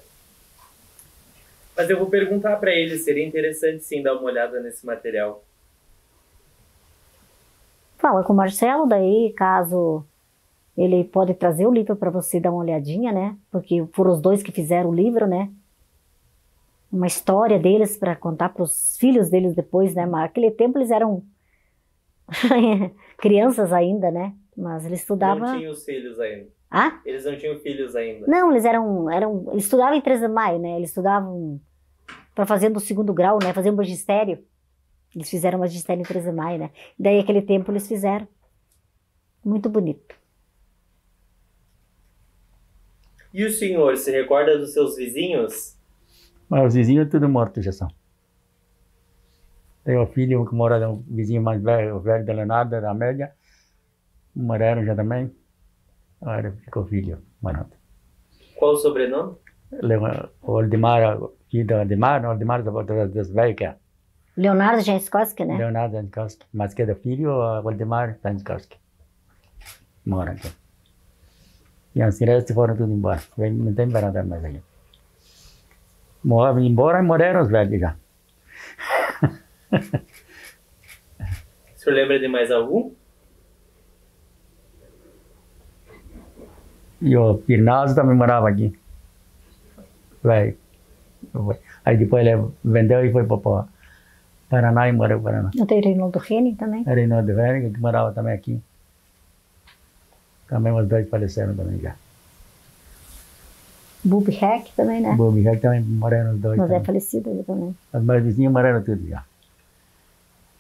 Mas eu vou perguntar para ele, seria interessante sim dar uma olhada nesse material. Fala com o Marcelo, daí caso ele pode trazer o livro para você dar uma olhadinha, né? Porque foram os dois que fizeram o livro, né? Uma história deles para contar para os filhos deles depois, né? Mas naquele tempo eles eram crianças ainda, né? Mas eles estudavam... Não tinham os filhos ainda. Ah? Eles não tinham filhos ainda. Não, eles eles estudavam em 3 de Maio, né? Eles estudavam para fazer no 2º grau, né? Fazer um magistério. Eles fizeram magistério em 3 de Maio, né? Daí, aquele tempo, eles fizeram. Muito bonito. E o senhor se recorda dos seus vizinhos? Mas os vizinhos tudo mortos já são. Tem o filho que mora, um vizinho mais velho, o velho da Leonardo, da Amélia. Morreram já também. Agora ficou filho, morando. Qual o sobrenome? O Aldemar, filho do Aldemar, não, Aldemar dos velhos que é. Leonardo Jankowski, né? Leonardo Jankowski. Mas que é do filho, o Aldemar Jankowski. Mora aqui. E os restos foram tudo embora. Não tem nada mais aqui. Embora e morreram os velhos já. O senhor lembra de mais algum? E o Pirnazzo também morava aqui. Velho. Aí depois ele vendeu e foi para Paraná e morreu no Paraná. Não tem Reinaldo Henning também? Reinaldo Henning, que morava também aqui. Também os dois faleceram também já. Bubi Heck também, né? Bubi Heck também morreram os dois. Mas também. é falecido ele também. Os meus vizinhos morreram tudo já.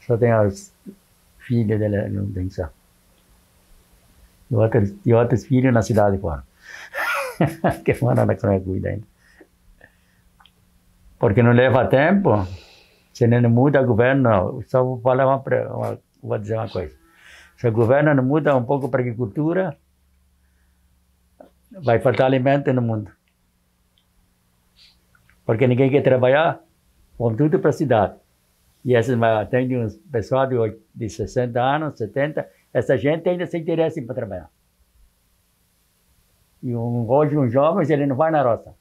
Só tem as filhas dele, não tem só. E outros filhos na cidade fora. Que moram na Crocuida ainda. Porque não leva tempo. Se não muda o governo, só vou falar vou dizer uma coisa. Se o governo não muda um pouco para a agricultura, vai faltar alimento no mundo. Porque ninguém quer trabalhar, vão tudo para a cidade. E tem uns pessoal de 60 anos, 70, essa gente ainda se interessa para trabalhar. E hoje um jovem, ele não vai na roça.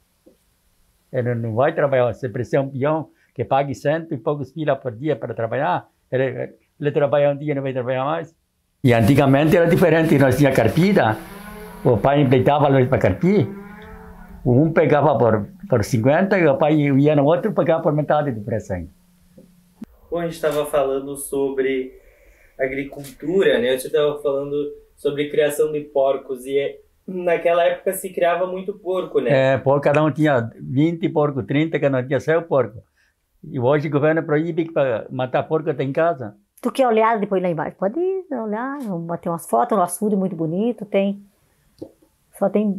Ele não vai trabalhar. Se precisa um peão que pague 100 e poucos pilas por dia para trabalhar, ele trabalha um dia e não vai trabalhar mais. E antigamente era diferente, nós tínhamos carpida, o pai empreitava nós para carpir, um pegava por 50 e o pai ia no outro e pegava por metade do preço ainda. Bom, a gente estava falando sobre agricultura, né? Eu estava falando sobre criação de porcos e naquela época se criava muito porco, né? Por cada um tinha 20 porcos, 30, cada um tinha 100 porcos. E hoje o governo proíbe para matar porco até em casa. Tu quer olhar depois lá embaixo? Pode ir olhar, tem umas fotos, um açude muito bonito, tem. Só tem.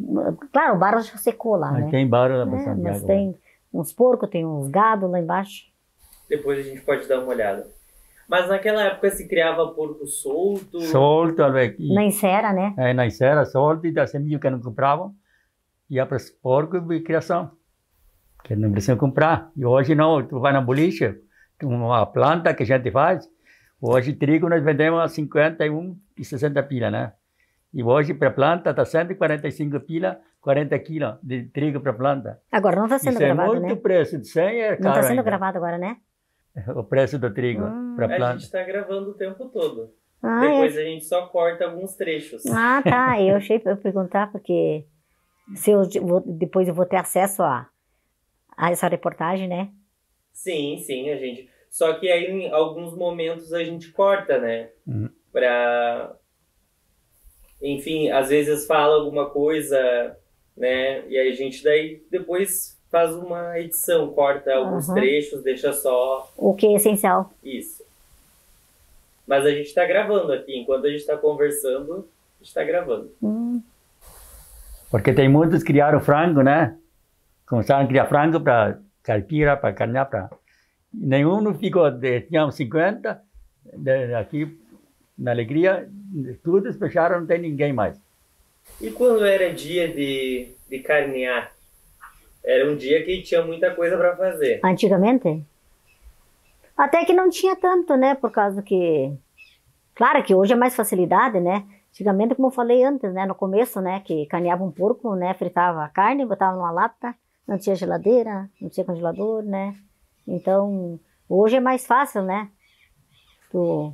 Claro, o barro já secou lá, né? Tem barro lá bastante. Mas tem uns porcos, tem uns gado lá embaixo. Depois a gente pode dar uma olhada. Mas naquela época se criava porco solto? Solto, aqui. Na encera, né? Na encera, solto, e da semilha que não compravam, ia para os porcos de criação. Que não precisam comprar. E hoje não, tu vai na boliche, uma planta que a gente faz. Hoje trigo nós vendemos a 51 e 60 pilas, né? E hoje para planta está 145 pilas, 40 quilos de trigo para planta. Agora não está sendo gravado, né? É muito preço, de 100 é caro. Não está sendo ainda. gravado agora, né? O preço do trigo para planta. A gente está gravando o tempo todo. Depois a gente só corta alguns trechos. Ah, tá. Eu achei para perguntar, porque se depois eu vou ter acesso a essa reportagem, né? Sim, a gente... Só que aí em alguns momentos a gente corta, né? Pra... Enfim, às vezes fala alguma coisa, né? E aí a gente daí depois faz uma edição, corta alguns trechos, deixa só... O que é essencial. Isso. Mas a gente está gravando aqui, enquanto a gente está conversando, a gente está gravando. Porque tem muitos que criaram frango, né? Começaram a criar frango para caipira, para carnear, para... Nenhum não ficou, tinham 50, aqui na Alegria, todos fecharam, não tem ninguém mais. E quando era dia de carnear? Era um dia que tinha muita coisa para fazer. Antigamente? Até que não tinha tanto, né? Por causa que... Claro que hoje é mais facilidade, né? Antigamente, como eu falei antes, né? No começo, né? Que carneava um porco, né? Fritava a carne, botava numa lata, não tinha geladeira, não tinha congelador, né? Então, hoje é mais fácil, né? Tu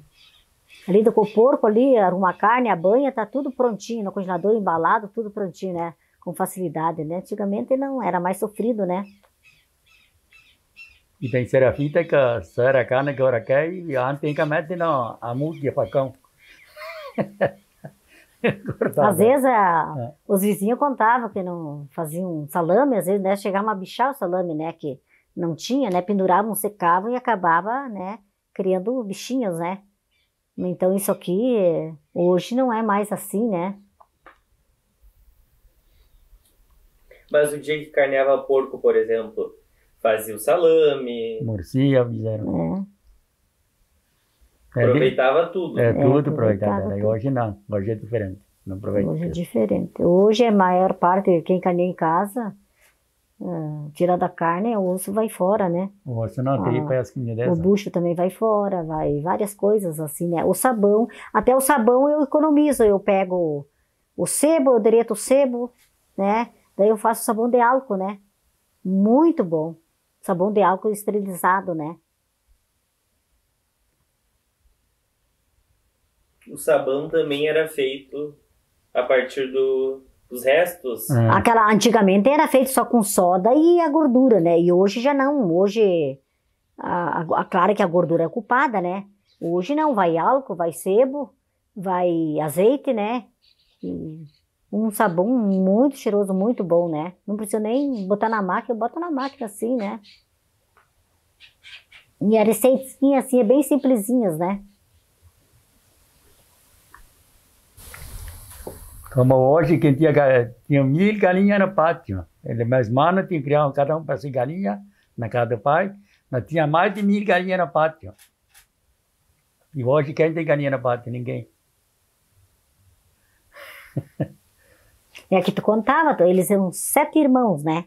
lida com o porco ali, arruma a carne, a banha, tá tudo prontinho, no congelador embalado, tudo prontinho, né? Com facilidade, né? Antigamente não, era mais sofrido, né? E tem serafita que será a carne que agora quer e antigamente não, a música, facão. Às vezes os vizinhos contavam que não faziam salame, às vezes, né? Chegavam a bichar o salame, né? Que não tinha, né? Penduravam, secavam e acabava, né? Criando bichinhos, né? Então isso aqui, hoje não é mais assim, né? Mas o dia que carneava porco, por exemplo, fazia o salame. Morcia, fizeram. Aproveitava tudo. Tudo aproveitava. Tudo. Hoje não, hoje é diferente. Não aproveita. Hoje é diferente. Hoje a maior parte, quem carneia em casa, tirando a carne, o osso vai fora, né? O osso não, tripa é as comidas dessa. O bucho também vai fora, vai várias coisas assim, né? O sabão, até o sabão eu economizo, eu pego o sebo, eu direto o sebo, né? Daí eu faço sabão de álcool, né? Muito bom. Sabão de álcool esterilizado, né? O sabão também era feito a partir dos restos. Antigamente era feito só com soda e a gordura, né? E hoje já não. Hoje, claro que a gordura é culpada, né? Hoje não, vai álcool, vai sebo, vai azeite, né? E um sabão muito cheiroso, muito bom, né? Não precisa nem botar na máquina, eu boto na máquina assim, né? E a receitinha assim, é bem simplesinhas, né? Como hoje, quem tinha 1000 galinhas no pátio. Meus manos tinham criado cada um para si galinha na casa do pai. Nós tinha mais de 1000 galinhas no pátio. E hoje, quem tem galinha no pátio? Ninguém. É que tu contava, eles eram 7 irmãos, né?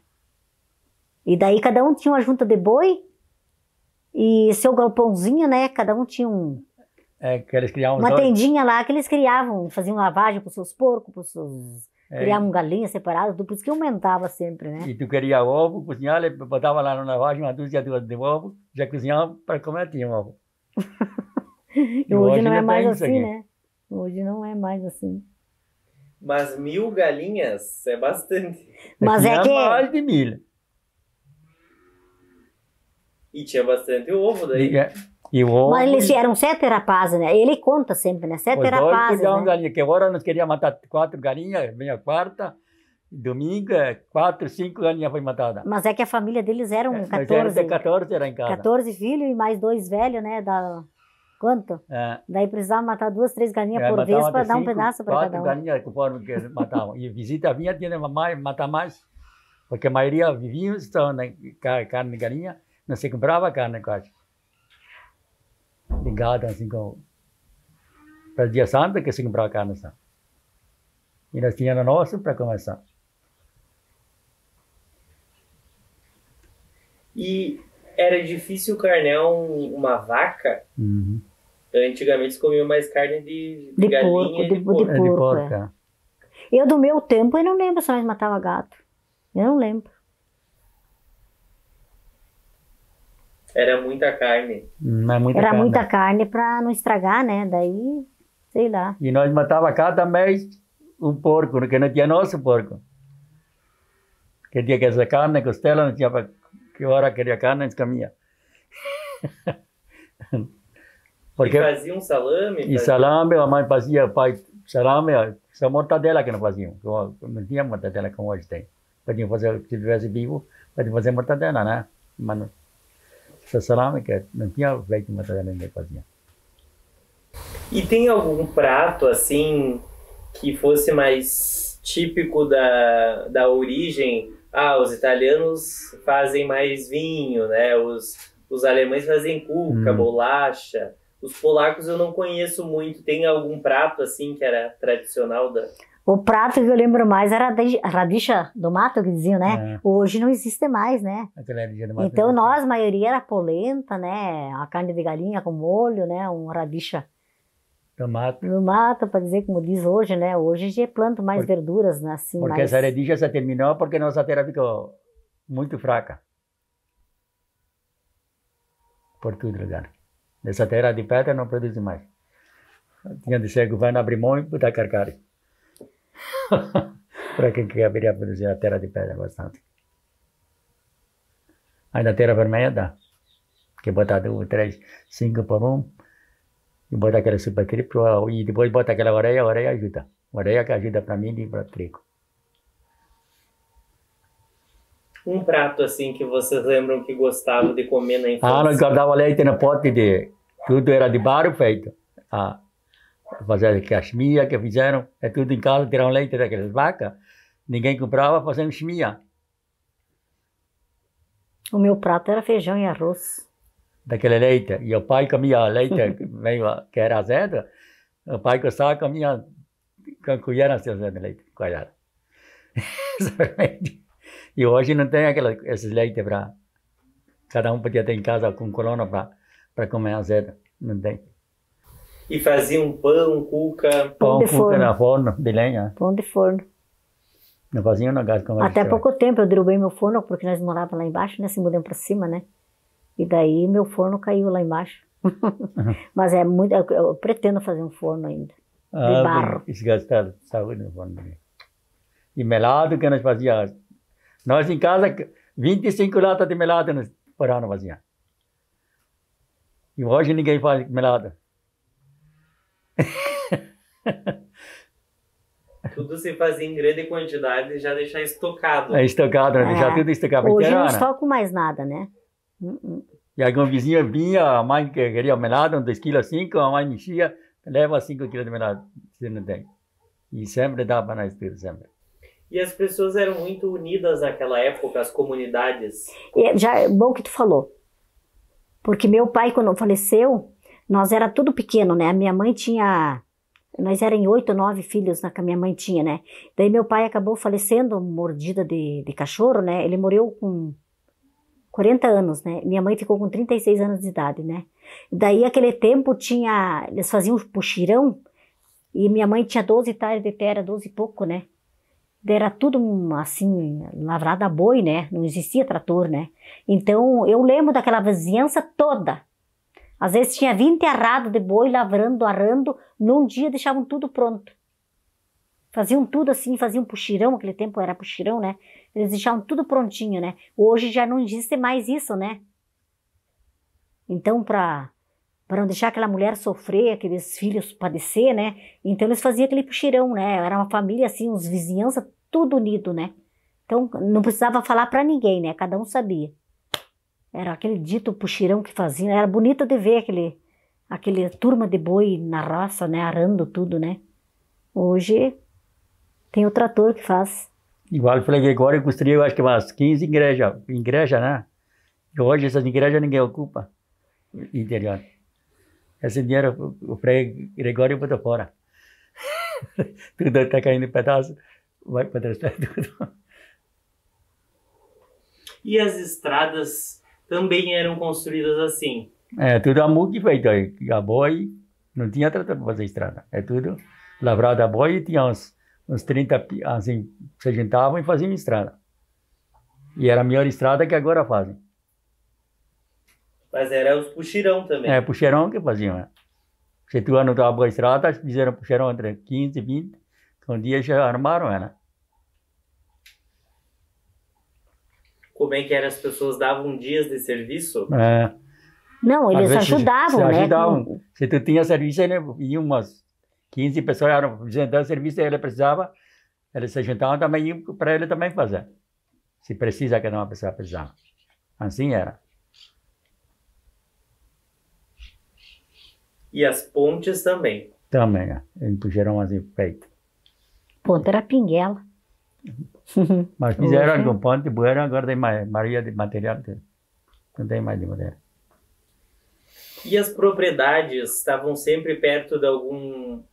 E daí cada um tinha uma junta de boi e seu galpãozinho, né? Cada um tinha que eles criavam uma tendinha lá que eles criavam, faziam lavagem para os seus porcos, criavam galinhas separadas, por isso que aumentava sempre, né? E tu queria ovo, cozinhava, botava lá na lavagem uma dúzia de ovo, já cozinhava para comer, tinha ovo. E hoje não é mais assim, né? Hoje não é mais assim. Mas 1000 galinhas é bastante. Mas é que... mais de 1000. E tinha bastante ovo daí. E o ovo... Mas eles eram 7 rapazes, né? Ele conta sempre, né? 7 rapazes, né? Galinha, que agora nós queríamos matar 4 galinhas, vem a quarta, domingo, 4, 5 galinhas foi matada. Mas é que a família deles eram 14. 14 era em casa. 14 filhos e mais 2 velhos, né? Quanto? Daí precisava matar 2, 3 galinhas por vez para dar um pedaço para cada um. 4 galinhas conforme que matavam. E visita vinha, tinha que matar mais. Porque a maioria vivia só na carne de galinha, não se comprava carne quase. De gado, assim como... Para o dia santo que se comprava carne só. E nós tínhamos nosso para começar. E era difícil carnear uma vaca? Uhum. Antigamente se comia mais carne de galinha de porco. Eu, do meu tempo, eu não lembro se nós matava gato. Eu não lembro. Era muita carne. Era muita carne para não estragar, né? Daí, sei lá. E nós matava cada mês um porco, porque não tinha nosso porco. Que tinha que essa carne, costela, não tinha para que hora queria carne, nós comia. Porque... E fazia um salame? E salame, a mãe fazia salame, só mortadela que não faziam. Não tinha mortadela como hoje tem. Podiam fazer, se tivesse vivo, podiam fazer mortadela, né? Mas essa salame que não tinha feito mortadela, ninguém fazia. E tem algum prato, assim, que fosse mais típico da origem? Os italianos fazem mais vinho, né? Os alemães fazem cuca, bolacha. Os polacos eu não conheço muito. Tem algum prato, assim, que era tradicional da... O prato que eu lembro mais era a radicha do mato, que diziam, né? Hoje não existe mais, né? Então nós, a maioria era polenta, né? A carne de galinha com molho, né? Um radicha do mato, para dizer como diz hoje, né? Hoje já planta mais verduras, né? Assim, porque essa radicha se terminou porque nossa terra ficou muito fraca. Por todo lugar. Nessa terra de pedra não produz mais. Tinha de ser o governo abrir mão e botar carcari. Para quem queria produzir a terra de pedra bastante. Aí na terra vermelha dá. Que botar 2, 3, 5 por 1. E botar aquela super triplo. E depois botar aquela orelha ajuda. Orelha que ajuda para mim e para o trigo. Um prato assim que vocês lembram que gostavam de comer na infância? Nós guardava leite no pote de... Tudo era de barro feito. a fazer cachemia que fizeram, é tudo em casa, tiraram leite daquelas vacas, ninguém comprava, fazendo chimia. O meu prato era feijão e arroz. Daquele leite, e o pai comia leite meio que era azedo, o pai gostava, comia com colher assim, de leite, coitado. E hoje não tem esses leites para... Cada um podia ter em casa com coluna para comer azedo, não tem. E faziam pão, cuca... Pão, cuca na forno, de lenha. Pão de forno. Não faziam no gás como Até pouco tempo eu derrubei meu forno, porque nós morávamos lá embaixo, né? Se mudamos para cima, né? E daí meu forno caiu lá embaixo. Mas é muito... Eu pretendo fazer um forno ainda. De barro. Desgastado, saúde no forno. E melado que nós fazíamos. Nós em casa, 25 latas de melado por ano fazíamos. E hoje ninguém faz melado. Tudo se fazia em grande quantidade e já deixar estocado. É estocado, deixar tudo estocado. Hoje eu não estoco mais nada, né? E algum vizinho vinha, a mãe que queria melado, 2,5 kg, a mãe mexia, leva 5 kg de melado, se não tem. E sempre dá para nós tudo, sempre. E as pessoas eram muito unidas naquela época, as comunidades. Já é bom que tu falou. Porque meu pai, quando faleceu, nós era tudo pequeno, né? A minha mãe tinha... Nós eram 8 ou 9 filhos que a minha mãe tinha, né? Daí meu pai acabou falecendo, mordida de cachorro, né? Ele morreu com 40 anos, né? Minha mãe ficou com 36 anos de idade, né? Daí, aquele tempo, eles faziam puxirão, e minha mãe tinha 12 hectares de terra, 12 e pouco, né? Era tudo, assim, lavrado a boi, né? Não existia trator, né? Então, eu lembro daquela vizinhança toda. Às vezes tinha 20 arrados de boi lavrando, arando, num dia deixavam tudo pronto. Faziam tudo assim, faziam puxirão, aquele tempo era puxirão, né? Eles deixavam tudo prontinho, né? Hoje já não existe mais isso, né? Então, para não deixar aquela mulher sofrer, aqueles filhos padecer, né? Então, eles faziam aquele puxirão, né? Era uma família assim, uns vizinhança, tudo unido, né? Então, não precisava falar para ninguém, né? Cada um sabia. Era aquele dito puxirão que faziam. Era bonito de ver aquele turma de boi na roça, né? Arando tudo, né? Hoje tem o trator que faz. Igual eu falei que agora eu construí, acho que umas 15 igrejas, né? E hoje essas igrejas ninguém ocupa. Interior. Esse dinheiro o Frei Gregório botou fora. Tudo está caindo em pedaços, vai para trás tudo. E as estradas também eram construídas assim? É, tudo a muque feito aí. A boi, não tinha trator para fazer estrada. É tudo lavrado a boi e tinha uns 30, assim, se juntavam e faziam estrada. E era a melhor estrada que agora fazem. Mas era os puxirão também. É, puxeirão que faziam, né? Se tu não estava boa estrada, fizeram puxeirão entre 15 e 20, que um dia já armaram, né? Como é que era? As pessoas davam dias de serviço? É. Não, eles ajudavam, né? Ajudavam. Se tu tinha serviço, iam umas 15 pessoas fazendo serviço, ele precisava, eles se juntavam também, iam para ele também fazer. Se precisa, cada uma pessoa precisava. Assim era. E as pontes também? Também, eles puxeram assim feito. Ponte era pinguela. Mas fizeram com ponte, bueira, agora tem maioria de material, não tem mais de madeira. E as propriedades estavam sempre perto de algum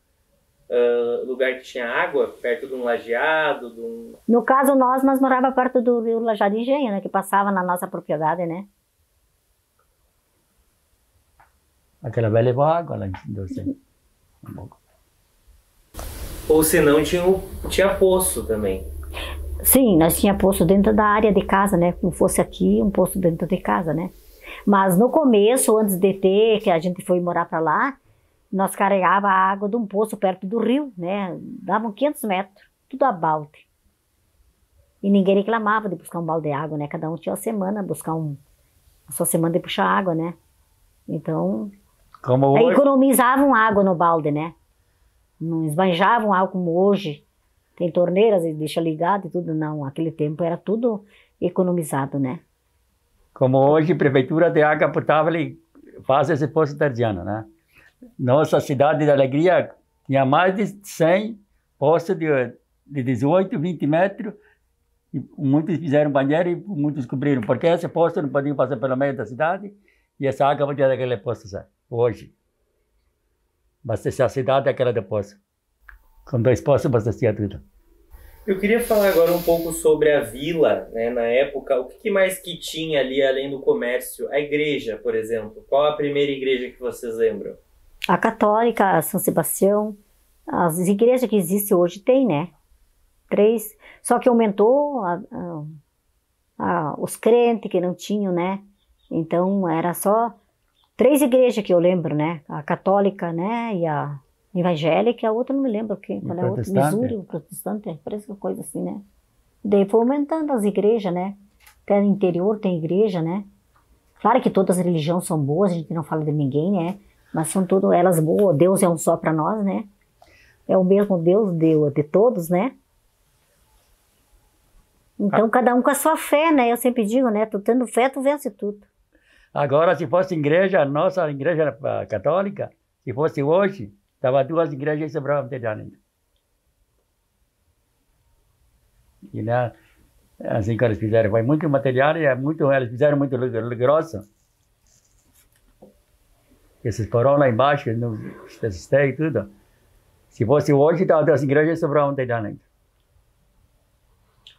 lugar que tinha água? Perto de um lajeado? No caso, nós morávamos perto do rio Lajeado Engenho, né? Que passava na nossa propriedade, né? Aquela velha levava água lá em cima. Ou se não, tinha poço também. Sim, nós tinha poço dentro da área de casa, né? Como fosse aqui, um poço dentro de casa, né? Mas no começo, antes de ter, que a gente foi morar para lá, nós carregava a água de um poço perto do rio, né? Davam 500 metros, tudo a balde. E ninguém reclamava de buscar um balde de água, né? Cada um tinha uma semana, buscar a sua semana de puxar água, né? Então, aí economizavam água no balde, né? Não esbanjavam água como hoje. Tem torneiras e deixa ligado e tudo, não. Aquele tempo era tudo economizado, né? Como hoje, a prefeitura de água potável faz esse poço artesiano, né? Nossa cidade da Alegria tinha mais de 100 poços de 18, 20 metros. E muitos fizeram banheiro e muitos cobriram. Porque esse poço não podia passar pelo meio da cidade. E essa água podia daquele poço hoje. Abastecer a cidade aquela de poço. Com 2 poços abastecia tudo. Eu queria falar agora um pouco sobre a vila, né, na época. O que mais que tinha ali, além do comércio? A igreja, por exemplo. Qual a primeira igreja que vocês lembram? A católica, a São Sebastião. As igrejas que existem hoje tem, né? 3. Só que aumentou os crentes que não tinham, né? Então era só 3 igrejas que eu lembro, né? A católica, né? E a evangélica, a outra não me lembro qual é a outra. Missouri, o protestante, parece uma coisa assim, né? Daí foi aumentando as igrejas, né? Até no interior tem igreja, né? Claro que todas as religiões são boas, a gente não fala de ninguém, né? Mas são todas elas boas, Deus é um só para nós, né? É o mesmo Deus de todos, né? Então, cada um com a sua fé, né? Eu sempre digo, né? Tu tendo fé, tu vence tudo. Agora, se fosse igreja, nossa igreja católica, se fosse hoje, estava 2 igrejas e sobravam telhado ainda. E né, assim que eles fizeram, foi muito material e eles fizeram muito grosso. Esses foram lá embaixo, esses e tudo. Se fosse hoje, estava 2 igrejas e sobravam telhado ainda.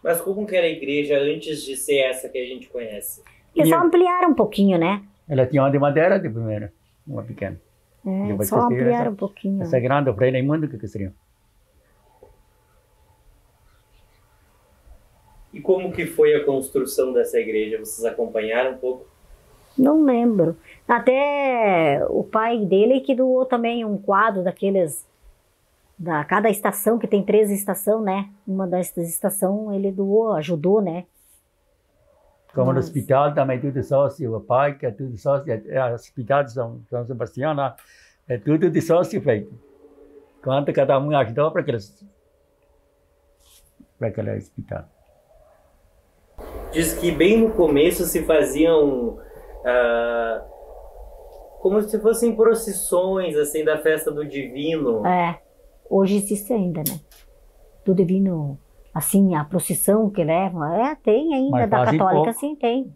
Mas como que era a igreja antes de ser essa que a gente conhece? Eles só ampliaram um pouquinho, né? Ela tinha uma de madeira de primeira, uma pequena. Só ampliaram um pouquinho. Essa grande, o Frei Raimundo que construiu. E como que foi a construção dessa igreja? Vocês acompanharam um pouco? Não lembro. Até o pai dele que doou também um quadro daqueles... cada estação, que tem 13 estações, né? Uma dessas estações ele doou, ajudou, né? Como no hospital também tudo sócio, o pai que é tudo sócio, o hospital de São Sebastião lá, é tudo de sócio feito. Quanto cada um ajudou para aquele hospital. Diz que bem no começo se faziam como se fossem procissões assim da festa do divino. Hoje existe ainda, né? Do divino, assim, a procissão que levam, tem ainda. Mas da católica, sim, tem.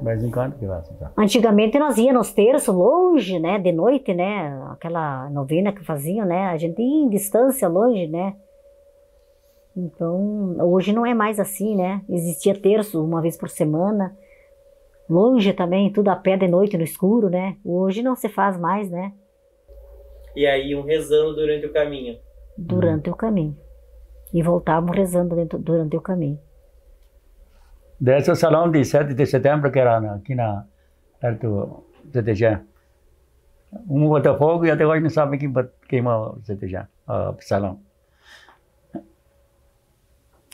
Mas enquanto que vai então? Antigamente nós íamos nos terços, longe, né? De noite, né? Aquela novena que faziam, né? A gente ia em distância, longe, né? Então, hoje não é mais assim, né? Existia terço uma vez por semana. Longe também, tudo a pé de noite, no escuro, né? Hoje não se faz mais, né? E aí iam rezando durante o caminho? Durante o caminho. E voltavam rezando durante o caminho. Desse salão de 7 de setembro, que era aqui perto do CTG. Um botou fogo e até hoje não sabe quem queimou o CTG, o salão.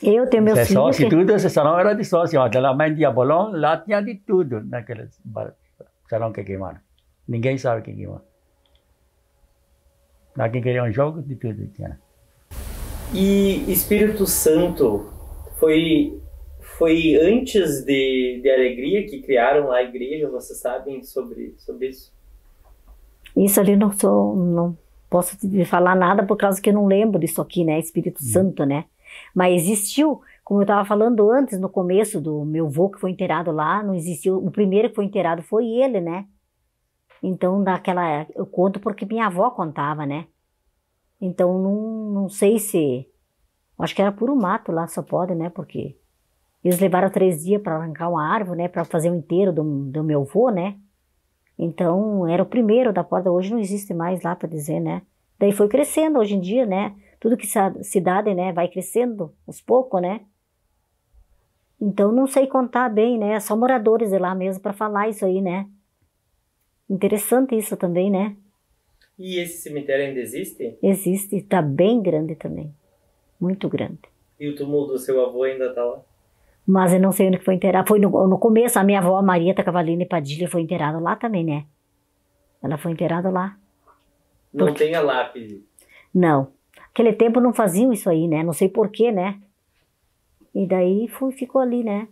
Eu tenho meus filhos... Sócio, tudo esse salão era de sócio. Aquela mãe de Abolão, lá tinha de tudo naquele salão que queimaram. Ninguém sabe quem queimou. Lá quem queria um jogo, de tudo tinha. E Espírito Santo foi antes de Alegria que criaram lá a igreja? Vocês sabem sobre isso? Isso ali não posso te falar nada por causa que eu não lembro disso aqui, né? Espírito Santo, né? Mas existiu, como eu estava falando antes, no começo do meu avô que foi enterrado lá, não existiu, o primeiro que foi enterrado foi ele, né? Então, eu conto porque minha avó contava, né? Então, não sei se... Acho que era puro mato lá, só pode, né? Porque eles levaram 3 dias para arrancar uma árvore, né? Para fazer o enterro do meu avô, né? Então, era o primeiro da porta. Hoje não existe mais lá para dizer, né? Daí foi crescendo hoje em dia, né? Tudo que cidade, né? Vai crescendo aos poucos, né? Então, não sei contar bem, né? Só moradores de lá mesmo para falar isso aí, né? Interessante isso também, né? E esse cemitério ainda existe? Existe, está bem grande também. Muito grande. E o túmulo do seu avô ainda está lá? Mas eu não sei onde que foi enterrado. Foi no começo, a minha avó, Marieta Cavalini Padilha, foi enterrada lá também, né? Ela foi enterrada lá. Não tem a lápide? Não. Naquele tempo não faziam isso aí, né? Não sei porquê, né? E daí ficou ali, né?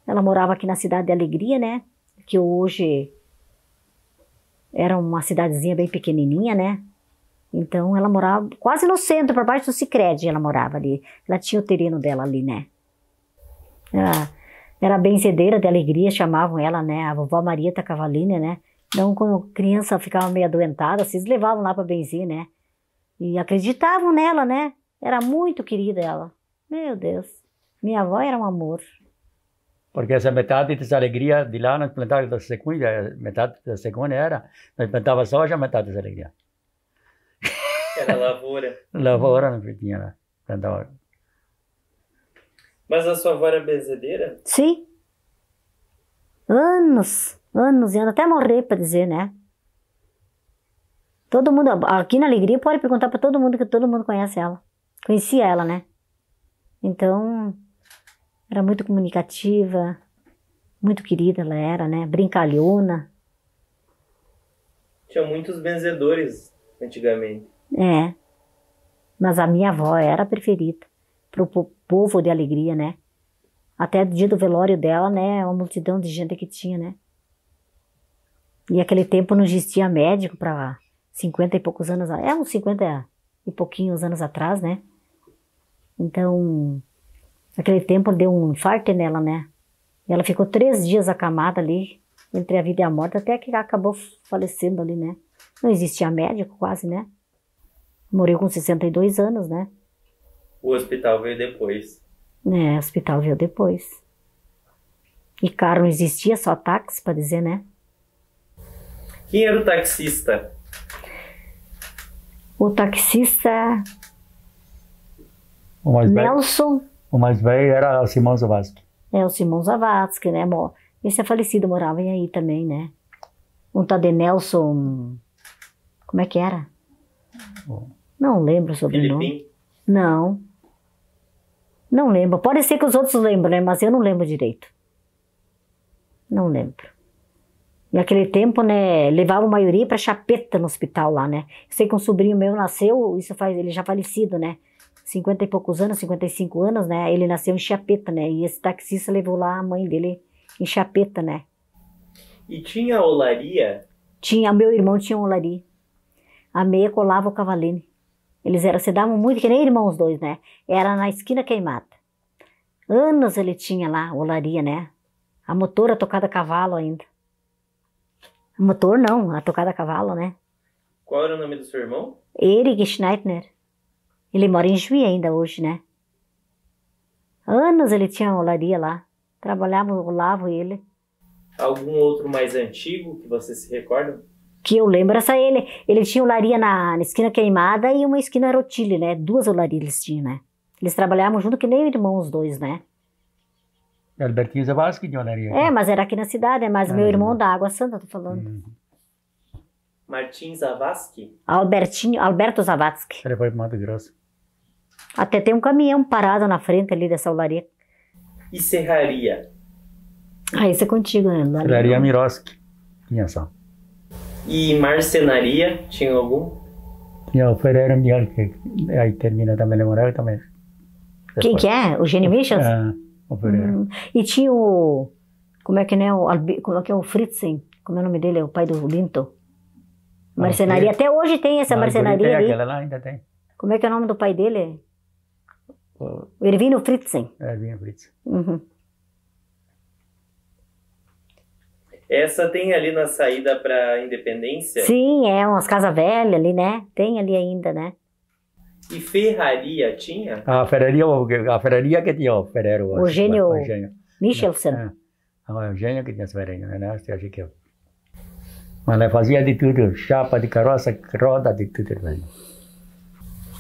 Ela morava aqui na cidade de Alegria, né? Que hoje era uma cidadezinha bem pequenininha, né? Então ela morava quase no centro, por baixo do Sicredi, ela morava ali. Ela tinha o terreno dela ali, né? Era benzedeira de alegria, chamavam ela, né? A vovó Marieta Cavalini, né? Então, quando criança ficava meio adoentada, vocês levavam lá para benzer, né? E acreditavam nela, né? Era muito querida ela. Meu Deus. Minha avó era um amor. Porque essa metade dessa alegria de lá nós plantávamos da segunda, metade da segunda nós plantávamos soja, metade dessa alegria. Era lavoura. Lavoura não tinha lá. Plantava. Mas a sua avó era benzedeira? Sim. Anos e anos, até morrer, para dizer, né? Todo mundo, aqui na Alegria, pode perguntar para todo mundo, que todo mundo conhece ela. Conhecia ela, né? Então, era muito comunicativa, muito querida ela era, né? Brincalhona. Tinha muitos benzedores antigamente. É. Mas a minha avó era a preferida pro povo de Alegria, né? Até o dia do velório dela, né? Uma multidão de gente que tinha, né? E aquele tempo não existia médico para 50 e poucos anos, uns 50 e pouquinhos anos atrás, né? Então, naquele tempo deu um infarto nela, né? E ela ficou 3 dias acamada ali, entre a vida e a morte, até que acabou falecendo ali, né? Não existia médico quase, né? Morreu com 62 anos, né? O hospital veio depois. É, o hospital veio depois. E carro não existia, só táxi, para dizer, né? Quem era o taxista? O taxista... O mais Nelson. Velho, o mais velho era o Simão Zavascki. É, o Simão Zavascki, né? Esse é falecido, morava aí também, né? Um tal de Nelson... Como é que era? Não lembro o sobrenome. Filipim? Não lembro. Pode ser que os outros lembram, né? Mas eu não lembro direito. Não lembro. E naquele tempo, né, levava a maioria para Chapeta no hospital lá, né? Eu sei que um sobrinho meu nasceu, ele já falecido, né? 50 e poucos anos, 55 anos, né? Ele nasceu em Chapeta, né? E esse taxista levou lá a mãe dele em Chapeta, né? E tinha olaria? Tinha, meu irmão tinha olaria. A meia colava o Cavalini. Eles se davam muito, que nem irmãos dois, né? Era na esquina Queimada. Anos ele tinha lá, olaria, né? A motora tocada a cavalo ainda. A motor não, a tocada a cavalo, né? Qual era o nome do seu irmão? Erik Schneidner. Ele mora em Juí ainda hoje, né? Anos ele tinha olaria lá. Trabalhava, olava ele. Algum outro mais antigo que você se recorda? Que eu lembro, essa ele. Ele tinha olaria na esquina Queimada e uma esquina Rotile, né? 2 olarias eles tinham, né? Eles trabalhavam junto que nem irmãos dois, né? Albertinho Zavascki de olaria. É, mas era aqui na cidade, mas meu irmão da Água Santa, tô falando. Martins Zavascki? Alberto Zavascki. Ele foi para Mato Grosso. Até tem um caminhão parado na frente ali dessa olaria. E serraria? Ah, isso é contigo, né? Serraria Miroski. Tinha só. E marcenaria? Tinha algum? Tinha o Ferreira Miguel, que aí termina também, ele morava também. Quem que é? O Gene Michels? O Ferreira. E tinha o... Como é que é o Fritzen? Como é o nome dele? O pai do Linto. Marcenaria. Até hoje tem essa marcenaria tem ali. Aquela lá ainda tem. Como é que é o nome do pai dele? O Ervino Fritzen. Ervino Fritzen. Uhum. Essa tem ali na saída para Independência? Sim, é umas casas velhas ali, né? Tem ali ainda, né? E ferraria tinha? A ferraria que tinha o Ferreiro. O Eugênio Michelsen. O Eugênio que tinha as ferreiras, né? Eu achei que... Mas ele fazia de tudo, chapa de carroça, roda, de tudo.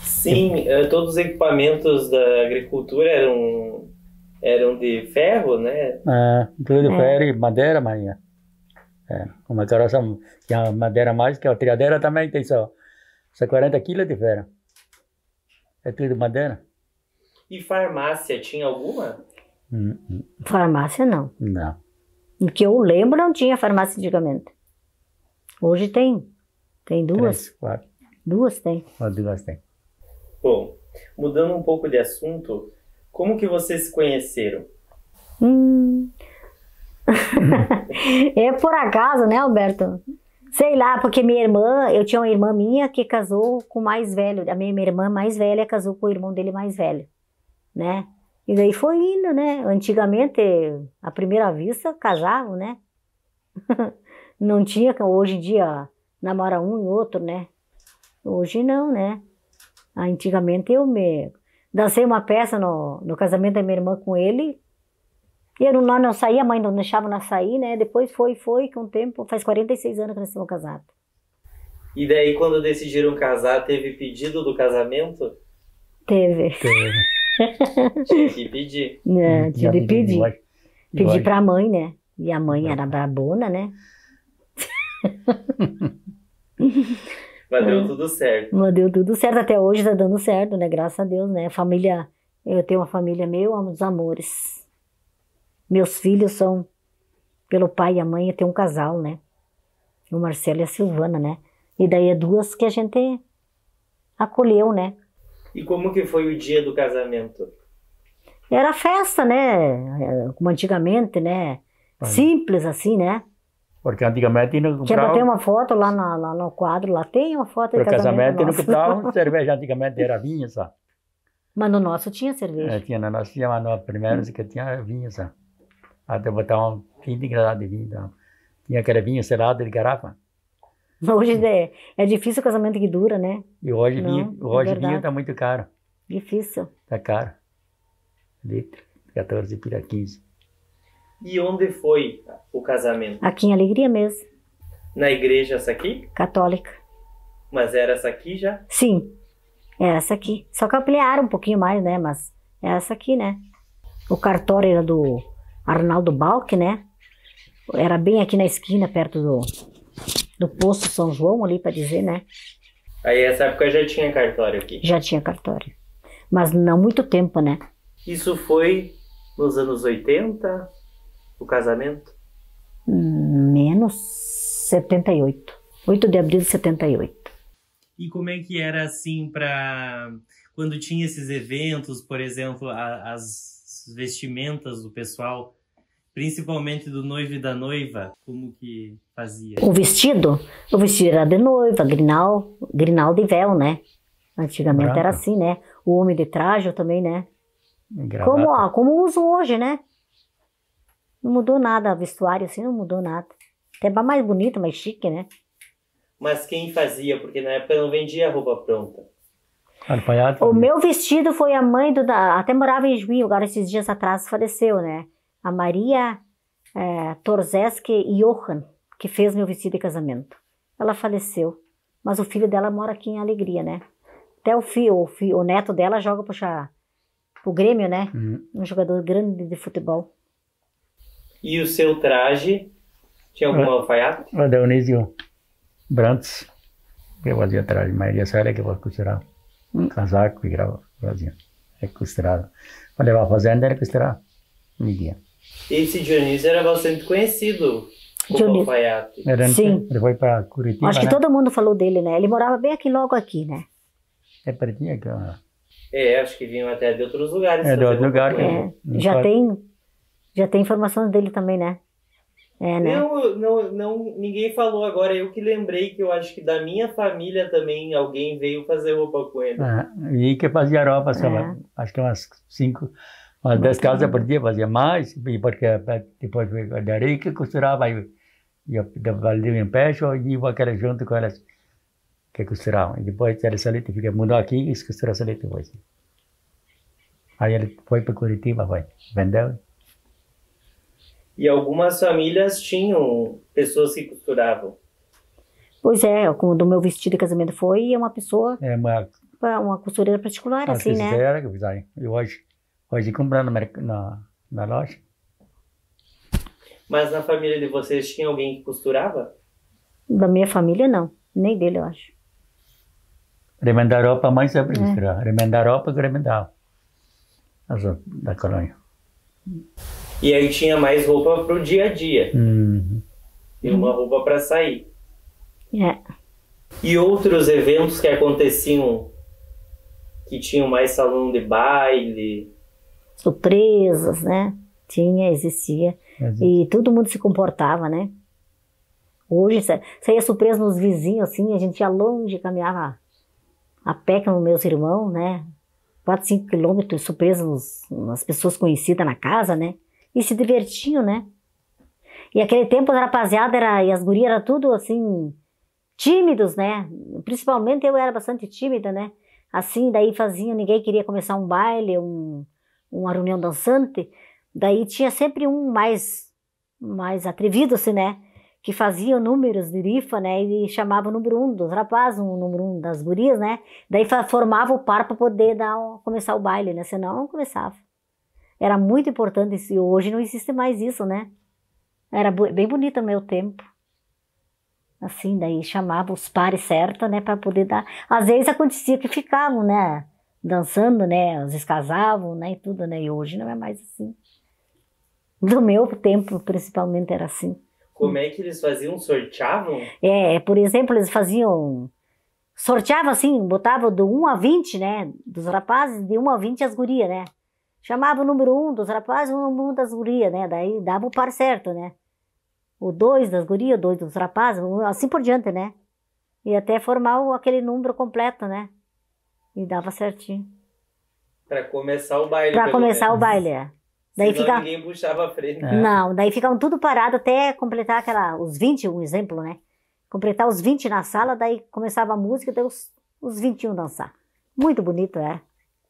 Sim, todos os equipamentos da agricultura eram de ferro, né? Tudo de ferro e madeira, mas... uma carroça que a madeira mais, que a triadeira também tem só 40 quilos de ferro. É tudo madeira. E farmácia, tinha alguma? Farmácia não. Não. O que eu lembro não tinha farmácia antigamente. Hoje tem. Tem 2. 3, 4. 2 tem. 2 tem. Bom, mudando um pouco de assunto, como que vocês se conheceram? É por acaso, né, Alberto? Sei lá, porque eu tinha uma irmã minha que casou com o mais velho. A minha irmã mais velha casou com o irmão dele mais velho, né? E daí foi indo, né? Antigamente, à primeira vista, casavam, né? Não tinha, hoje em dia, namora um e outro, né? Hoje não, né? Antigamente eu dancei uma peça no casamento da minha irmã com ele. E nós não saía, a mãe não deixava nós sair, né? Depois foi, com o tempo, faz 46 anos que nós estamos casados. E daí, quando decidiram casar, teve pedido do casamento? Teve. Tinha que pedir. Tinha que pedir. Pedi pra mãe, né? E a mãe era brabona, né? Mas deu tudo certo. Mas deu tudo certo, até hoje tá dando certo, né? Graças a Deus, né? Família, eu tenho uma família dos amores. Meus filhos são, pelo pai e a mãe, eu tenho um casal, né? O Marcelo e a Silvana, né? E daí é duas que a gente acolheu, né? E como que foi o dia do casamento? Era festa, né? Como antigamente, né? Simples assim, né? Porque antigamente não Tinha comprava... pra ter uma foto lá no quadro, lá tem uma foto de casamento não compravam cerveja, antigamente era vinho só. Mas no nosso tinha cerveja. Tinha, no nosso tinha, mas no primeiro que tinha vinho só. Até botavam 20 graus de vinho. Então. Tinha aquele vinho selado de garrafa. Hoje é difícil o casamento que dura, né? E hoje vinho está muito caro. Difícil. Está caro. Litro, 14 pila 15. E onde foi o casamento? Aqui em Alegria mesmo. Na igreja essa aqui? Católica. Mas era essa aqui já? Sim, era essa aqui. Só que ampliaram um pouquinho mais, né? Mas é essa aqui, né? O cartório era do Arnaldo Balck, né? Era bem aqui na esquina, perto do Poço São João, ali para dizer, né? Aí essa época já tinha cartório aqui? Já tinha cartório. Mas não muito tempo, né? Isso foi nos anos 80, o casamento? Menos 78. 8 de abril de 78. E como é que era assim para quando tinha esses eventos, por exemplo, as vestimentas do pessoal, principalmente do noivo e da noiva, como que fazia? O vestido era de noiva, grinal de véu, né? Antigamente branco. Era assim, né? O homem de traje também, né? Como uso hoje, né? Não mudou nada, o vestuário assim não mudou nada. Até mais bonito, mais chique, né? Mas quem fazia? Porque na época não vendia roupa pronta. O meu vestido foi a mãe até morava em Juiz, agora esses dias atrás faleceu, né? A Maria Torzeski Johan, que fez meu vestido de casamento. Ela faleceu, mas o filho dela mora aqui em Alegria, né? Até o neto dela joga pro Grêmio, né? Um jogador grande de futebol. E o seu traje tinha algum alfaiate? O Dionísio Brantes, que eu fazia traje. Maria Célia que eu costurava. Casaco e grava, fazia. É costurado. Para levar a fazenda era costurar. Ninguém. Esse Dionísio era bastante conhecido como alfaiate. Sim. Ele foi para Curitiba, acho que todo mundo falou dele, né? Ele morava bem aqui, logo aqui, né? É pertinho aqui, ó. Acho que vinham até de outros lugares. De outros lugares. Já tem informações dele também, né? Né? Ninguém falou agora, eu que lembrei que eu acho que da minha família também alguém veio fazer roupa com ele. E que fazia roupa, acho que umas 10 casas por dia, fazia mais, porque depois da areia que costurava, eu valia em peixe e ia aquela junto com elas que costuravam. E depois era salito, mudou aqui e costurou salito depois. Aí ele foi para Curitiba, vendeu. E algumas famílias tinham pessoas que costuravam. Pois é, como do meu vestido de casamento foi uma pessoa, uma costureira particular, assim, né? E hoje comprando na loja. Mas na família de vocês tinha alguém que costurava? Da minha família, não. Nem dele, eu acho. Remendar roupa, a mãe sempre costurava. Remendar roupa que remendava. Da colônia. E aí tinha mais roupa pro dia a dia. E uma roupa para sair. E outros eventos que aconteciam, que tinham mais salão de baile? Surpresas, né? Existia. E todo mundo se comportava, né? Hoje, saía surpresa nos vizinhos, assim, a gente ia longe, caminhava a pé com meus irmãos, né? 4, 5 quilômetros, surpresa nas pessoas conhecidas na casa, né? E se divertiam, né? E aquele tempo a rapaziada e as gurias eram tudo, assim, tímidos, né? Principalmente eu era bastante tímida, né? Assim, daí faziam, ninguém queria começar um baile, uma reunião dançante. Daí tinha sempre um mais atrevido, assim, né? Que fazia números de rifa, né? E chamava o número 1 dos rapazes, o número 1 das gurias, né? Daí formava o par para poder começar o baile, né? Senão não começava. Era muito importante isso. E hoje não existe mais isso, né? Era bem bonito no meu tempo. Assim, daí chamava os pares certos, né? Para poder dar. Às vezes acontecia que ficavam, né? Dançando, né? Às vezes casavam, né? E tudo, né? E hoje não é mais assim. Do meu tempo, principalmente, era assim. Como é que eles faziam? Sorteavam? Por exemplo, eles faziam... Sorteavam assim, botavam do 1 a 20, né? Dos rapazes, de 1 a 20 as gurias, né? Chamava o número 1 dos rapazes, o número 1 das gurias, né? Daí dava o par certo, né? O 2 das gurias, o 2 dos rapazes, assim por diante, né? E até formar aquele número completo, né? E dava certinho. Pra começar o baile. Pra começar o baile, Daí senão ninguém puxava a frente. Não, daí ficavam tudo parado até completar os 20, um exemplo, né? Completar os 20 na sala, daí começava a música, daí os 21 dançar. Muito bonito,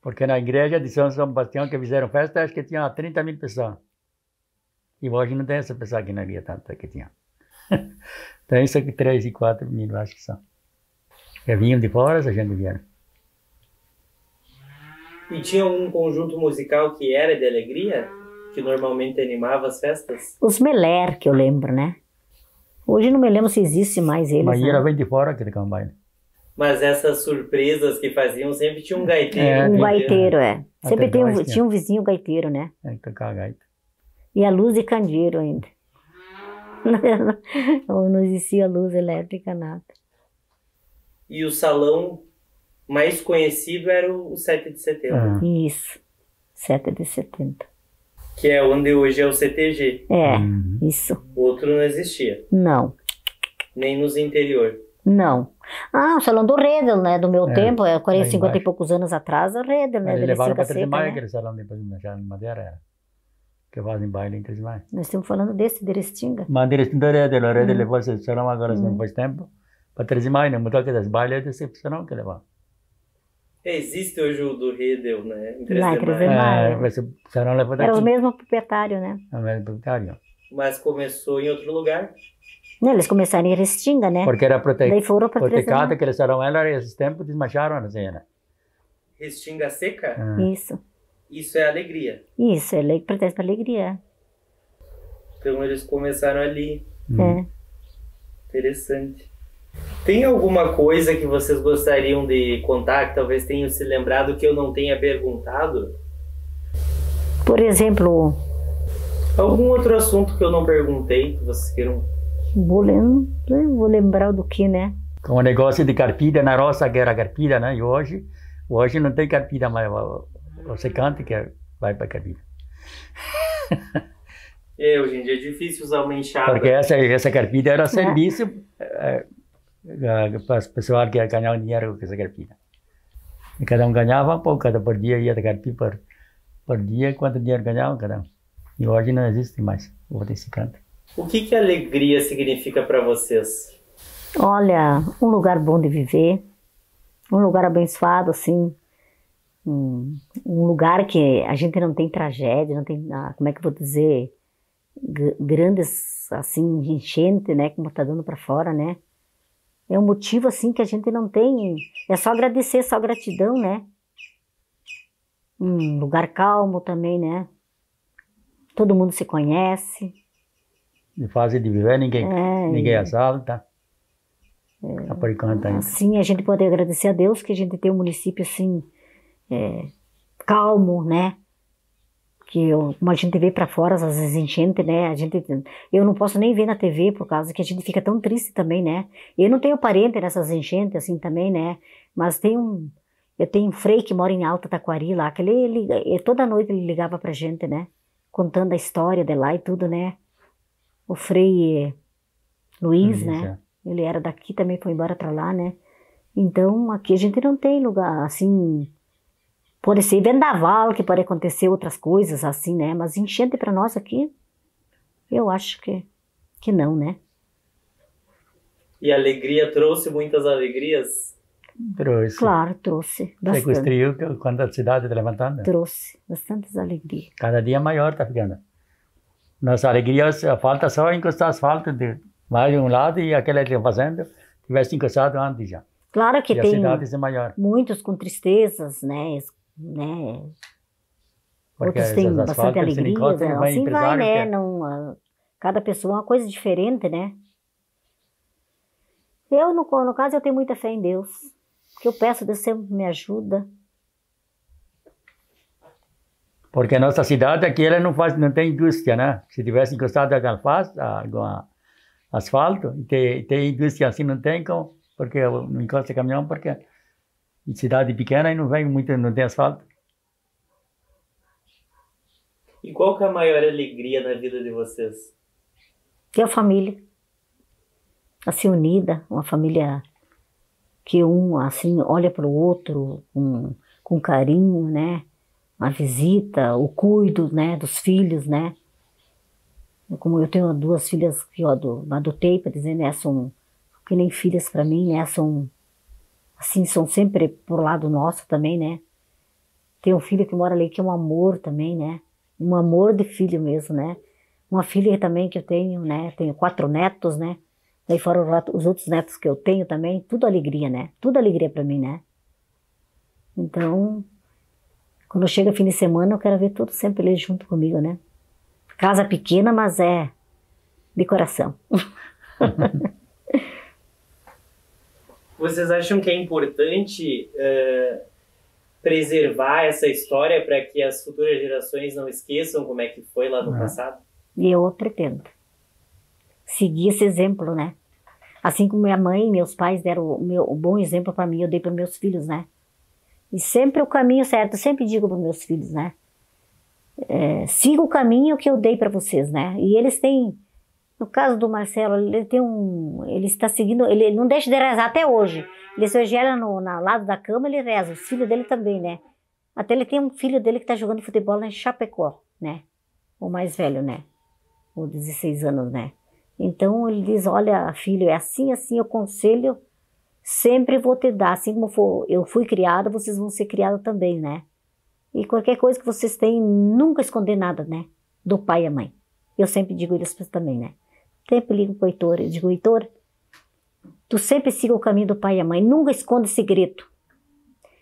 Porque na igreja de São Sebastião que fizeram festa, acho que tinha 30 mil pessoas. E hoje não tem essa pessoa que não havia tanta que tinha. Tem isso aqui 3 e 4 mil, acho que são. Que vinham de fora, essa gente vieram. E tinha algum conjunto musical que era de alegria? Que normalmente animava as festas? Os Meler, que eu lembro, né? Hoje não me lembro se existe mais eles. Mas né? era bem de fora que tocavam baile. Mas essas surpresas que faziam sempre tinha um gaiteiro. Um gaiteiro, Sempre Até tinha um vizinho gaiteiro, né? Tocava gaita. E a luz de candeeiro ainda. Não existia luz elétrica, nada. E o salão mais conhecido era o 7 de setembro. Isso, 7 de setembro. Que é onde hoje é o CTG. Isso. O outro não existia. Não. Nem nos interior. Não. O salão do Redel, né? Do meu tempo, 40, 50 e poucos anos atrás, o Redel, né? Eles levaram para 3 de Maio, né? aquele salão depois de Madeira. Que fazem baile em 3 de Maio. Nós estamos falando desse, de Restinga. Mas de Restinga, o Redel levou esse salão agora, não faz tempo. Para 3 de Maio, não mudou que das bailes, desse salão que levou. Existe hoje o do Redel, né? Em 3 Lá em de 3 de Maio. Maio. Esse salão levou daqui. Era o mesmo proprietário, né? É o mesmo proprietário. Mas começou em outro lugar. Eles começaram em Restinga, né? Porque era Daí foram para 3 de protecado, Maio. aquele salão, ela, esses tempos, desmancharam a cena. Restinga Seca? Isso. Isso é alegria. Isso, ele pertence para alegria. Então eles começaram ali. É. Interessante. Tem alguma coisa que vocês gostariam de contar, que talvez tenham se lembrado que eu não tenha perguntado? Por exemplo, Algum outro assunto que eu não perguntei, que vocês queiram? vou lembrar do que, né? Com o negócio de carpida na roça, que era carpida, né? E hoje não tem carpida mais. O secante que vai para carpida. Hoje em dia é difícil usar uma enxada. Porque essa carpida era serviço para as pessoas que ganhavam dinheiro com essa carpida. E cada um ganhava um pouco, cada por dia ia de carpida por dia, quanto dinheiro ganhavam cada um. E hoje não existe mais o secante. O que alegria significa para vocês? Olha, um lugar bom de viver, um lugar abençoado, assim, um lugar que a gente não tem tragédia, não tem, como é que eu vou dizer, grandes, assim, enchente, né, como tá dando para fora, né. É um motivo, assim, que a gente não tem, é só agradecer, só gratidão, né. Um lugar calmo também, né. Todo mundo se conhece. De fase de viver, ninguém assalta. Por enquanto ainda. Assim, a gente pode agradecer a Deus que a gente tem um município assim, calmo, né? Que como a gente vê para fora, às vezes enchente, né? Eu não posso nem ver na TV por causa que a gente fica tão triste também, né? Eu não tenho parente nessas enchentes assim também, né? Mas eu tenho um frei que mora em Alta Taquari lá, que toda noite ele ligava pra gente, né? Contando a história de lá e tudo, né? O frei Luiz, né? Ele era daqui, também foi embora para lá, né? Então, aqui a gente não tem lugar, assim... Pode ser vendaval, que pode acontecer outras coisas, assim, né? Mas enchente para nós aqui, eu acho que não, né? E a alegria trouxe muitas alegrias? Trouxe. Claro, trouxe bastante. Você construiu quando a cidade está levantando? Trouxe bastantes alegrias. Cada dia maior está ficando. Nossa alegria, falta só encostar asfalto de mais de um lado e aquela que estão fazendo, tivesse encostado antes já. Claro que e tem a cidade é maior. Muitos com tristezas, né? Porque outros têm bastante alegria, assim vai, né? Que... Não, cada pessoa é uma coisa diferente, né? Eu, no caso, eu tenho muita fé em Deus, porque eu peço, Deus sempre me ajuda. Porque a nossa cidade aqui ela não tem indústria, né? Se tivesse encostado asfalto, tem indústria assim, não tem como, porque não encosta caminhão, porque em cidade pequena não vem muito, não tem asfalto. E qual que é a maior alegria na vida de vocês? Ter a família, assim, unida, uma família que um, assim, olha para o outro com carinho, né? Uma visita, o cuido, né, dos filhos, né? Como eu tenho 2 filhas que eu adotei, para dizer, né, são que nem filhas para mim, né, são sempre pro lado nosso também, né? Tem um filho que mora ali que é um amor também, né? Um amor de filho mesmo, né? Uma filha também que eu tenho, né? Tenho 4 netos, né? Daí fora os outros netos que eu tenho também, tudo alegria, né? Tudo alegria para mim, né? Então, quando chega fim de semana, eu quero ver todos sempre eles junto comigo, né? Casa pequena, mas é de coração. Vocês acham que é importante preservar essa história para que as futuras gerações não esqueçam como é que foi lá no passado? E eu pretendo seguir esse exemplo, né? Assim como minha mãe e meus pais deram o bom exemplo para mim, eu dei para meus filhos, né? E sempre o caminho certo, eu sempre digo para meus filhos, né? Siga o caminho que eu dei para vocês, né? E eles têm, no caso do Marcelo, ele está seguindo, ele não deixa de rezar até hoje. Ele se ajoelha no lado da cama, ele reza, os filhos dele também, né? Até ele tem um filho dele que está jogando futebol em Chapecó, né? O mais velho, né? O 16 anos, né? Então ele diz, olha filho, é assim, assim, eu conselho, sempre vou te dar, assim como eu fui criada, vocês vão ser criados também, né? E qualquer coisa que vocês têm, nunca esconder nada, né? Do pai e a mãe. Eu sempre digo isso também, né? Sempre ligo pro Heitor, eu digo, Heitor, tu sempre siga o caminho do pai e a mãe, nunca esconde segredo.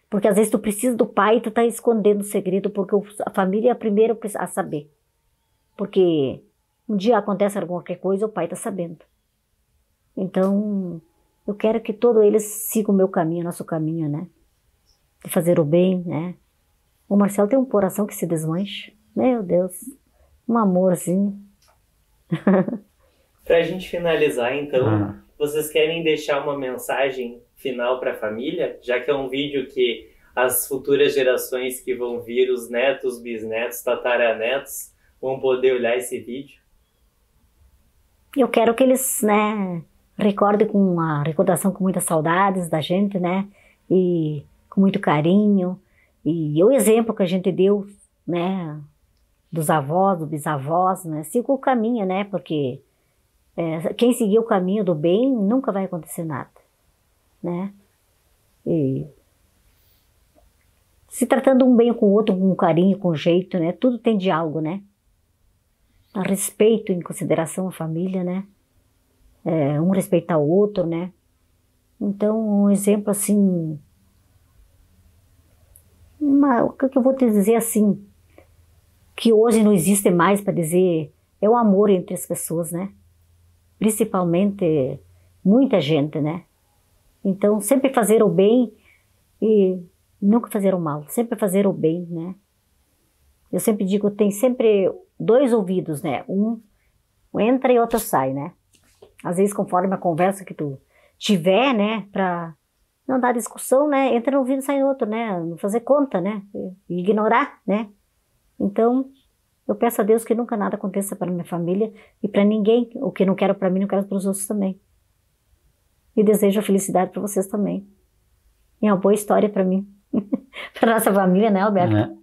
Porque às vezes tu precisa do pai e tu tá escondendo o segredo, porque a família é a primeira a saber. Porque um dia acontece qualquer coisa, o pai tá sabendo. Então, eu quero que todos eles sigam o meu caminho, o nosso caminho, né? De fazer o bem, né? O Marcelo tem um coração que se desmancha. Meu Deus, um amorzinho. Pra gente finalizar, então, vocês querem deixar uma mensagem final para a família? Já que é um vídeo que as futuras gerações que vão vir, os netos, bisnetos, tataranetos, vão poder olhar esse vídeo. Eu quero que eles, né, recordem com uma recordação com muitas saudades da gente, né, e com muito carinho. E o exemplo que a gente deu, né, dos avós, dos bisavós, né, siga o caminho, né, porque quem seguir o caminho do bem nunca vai acontecer nada, né. E se tratando um bem com o outro, com carinho, com jeito, né, tudo tem diálogo, né. A respeito, em consideração a família, né? Um respeitar o outro, né? Então, um exemplo assim... o que eu vou te dizer assim? Que hoje não existe mais para dizer... É o amor entre as pessoas, né? Principalmente muita gente, né? Então, sempre fazer o bem e nunca fazer o mal. Sempre fazer o bem, né? Eu sempre digo, tem sempre 2 ouvidos, né? Um entra e outro sai, né? Às vezes, conforme a conversa que tu tiver, né? Pra não dar discussão, né? Entra no ouvido e sai no outro, né? Não fazer conta, né? E ignorar, né? Então, Eu peço a Deus que nunca nada aconteça para minha família e para ninguém. O que não quero para mim, não quero para os outros também. E desejo a felicidade para vocês também. E é uma boa história para mim. Para nossa família, né, Alberto?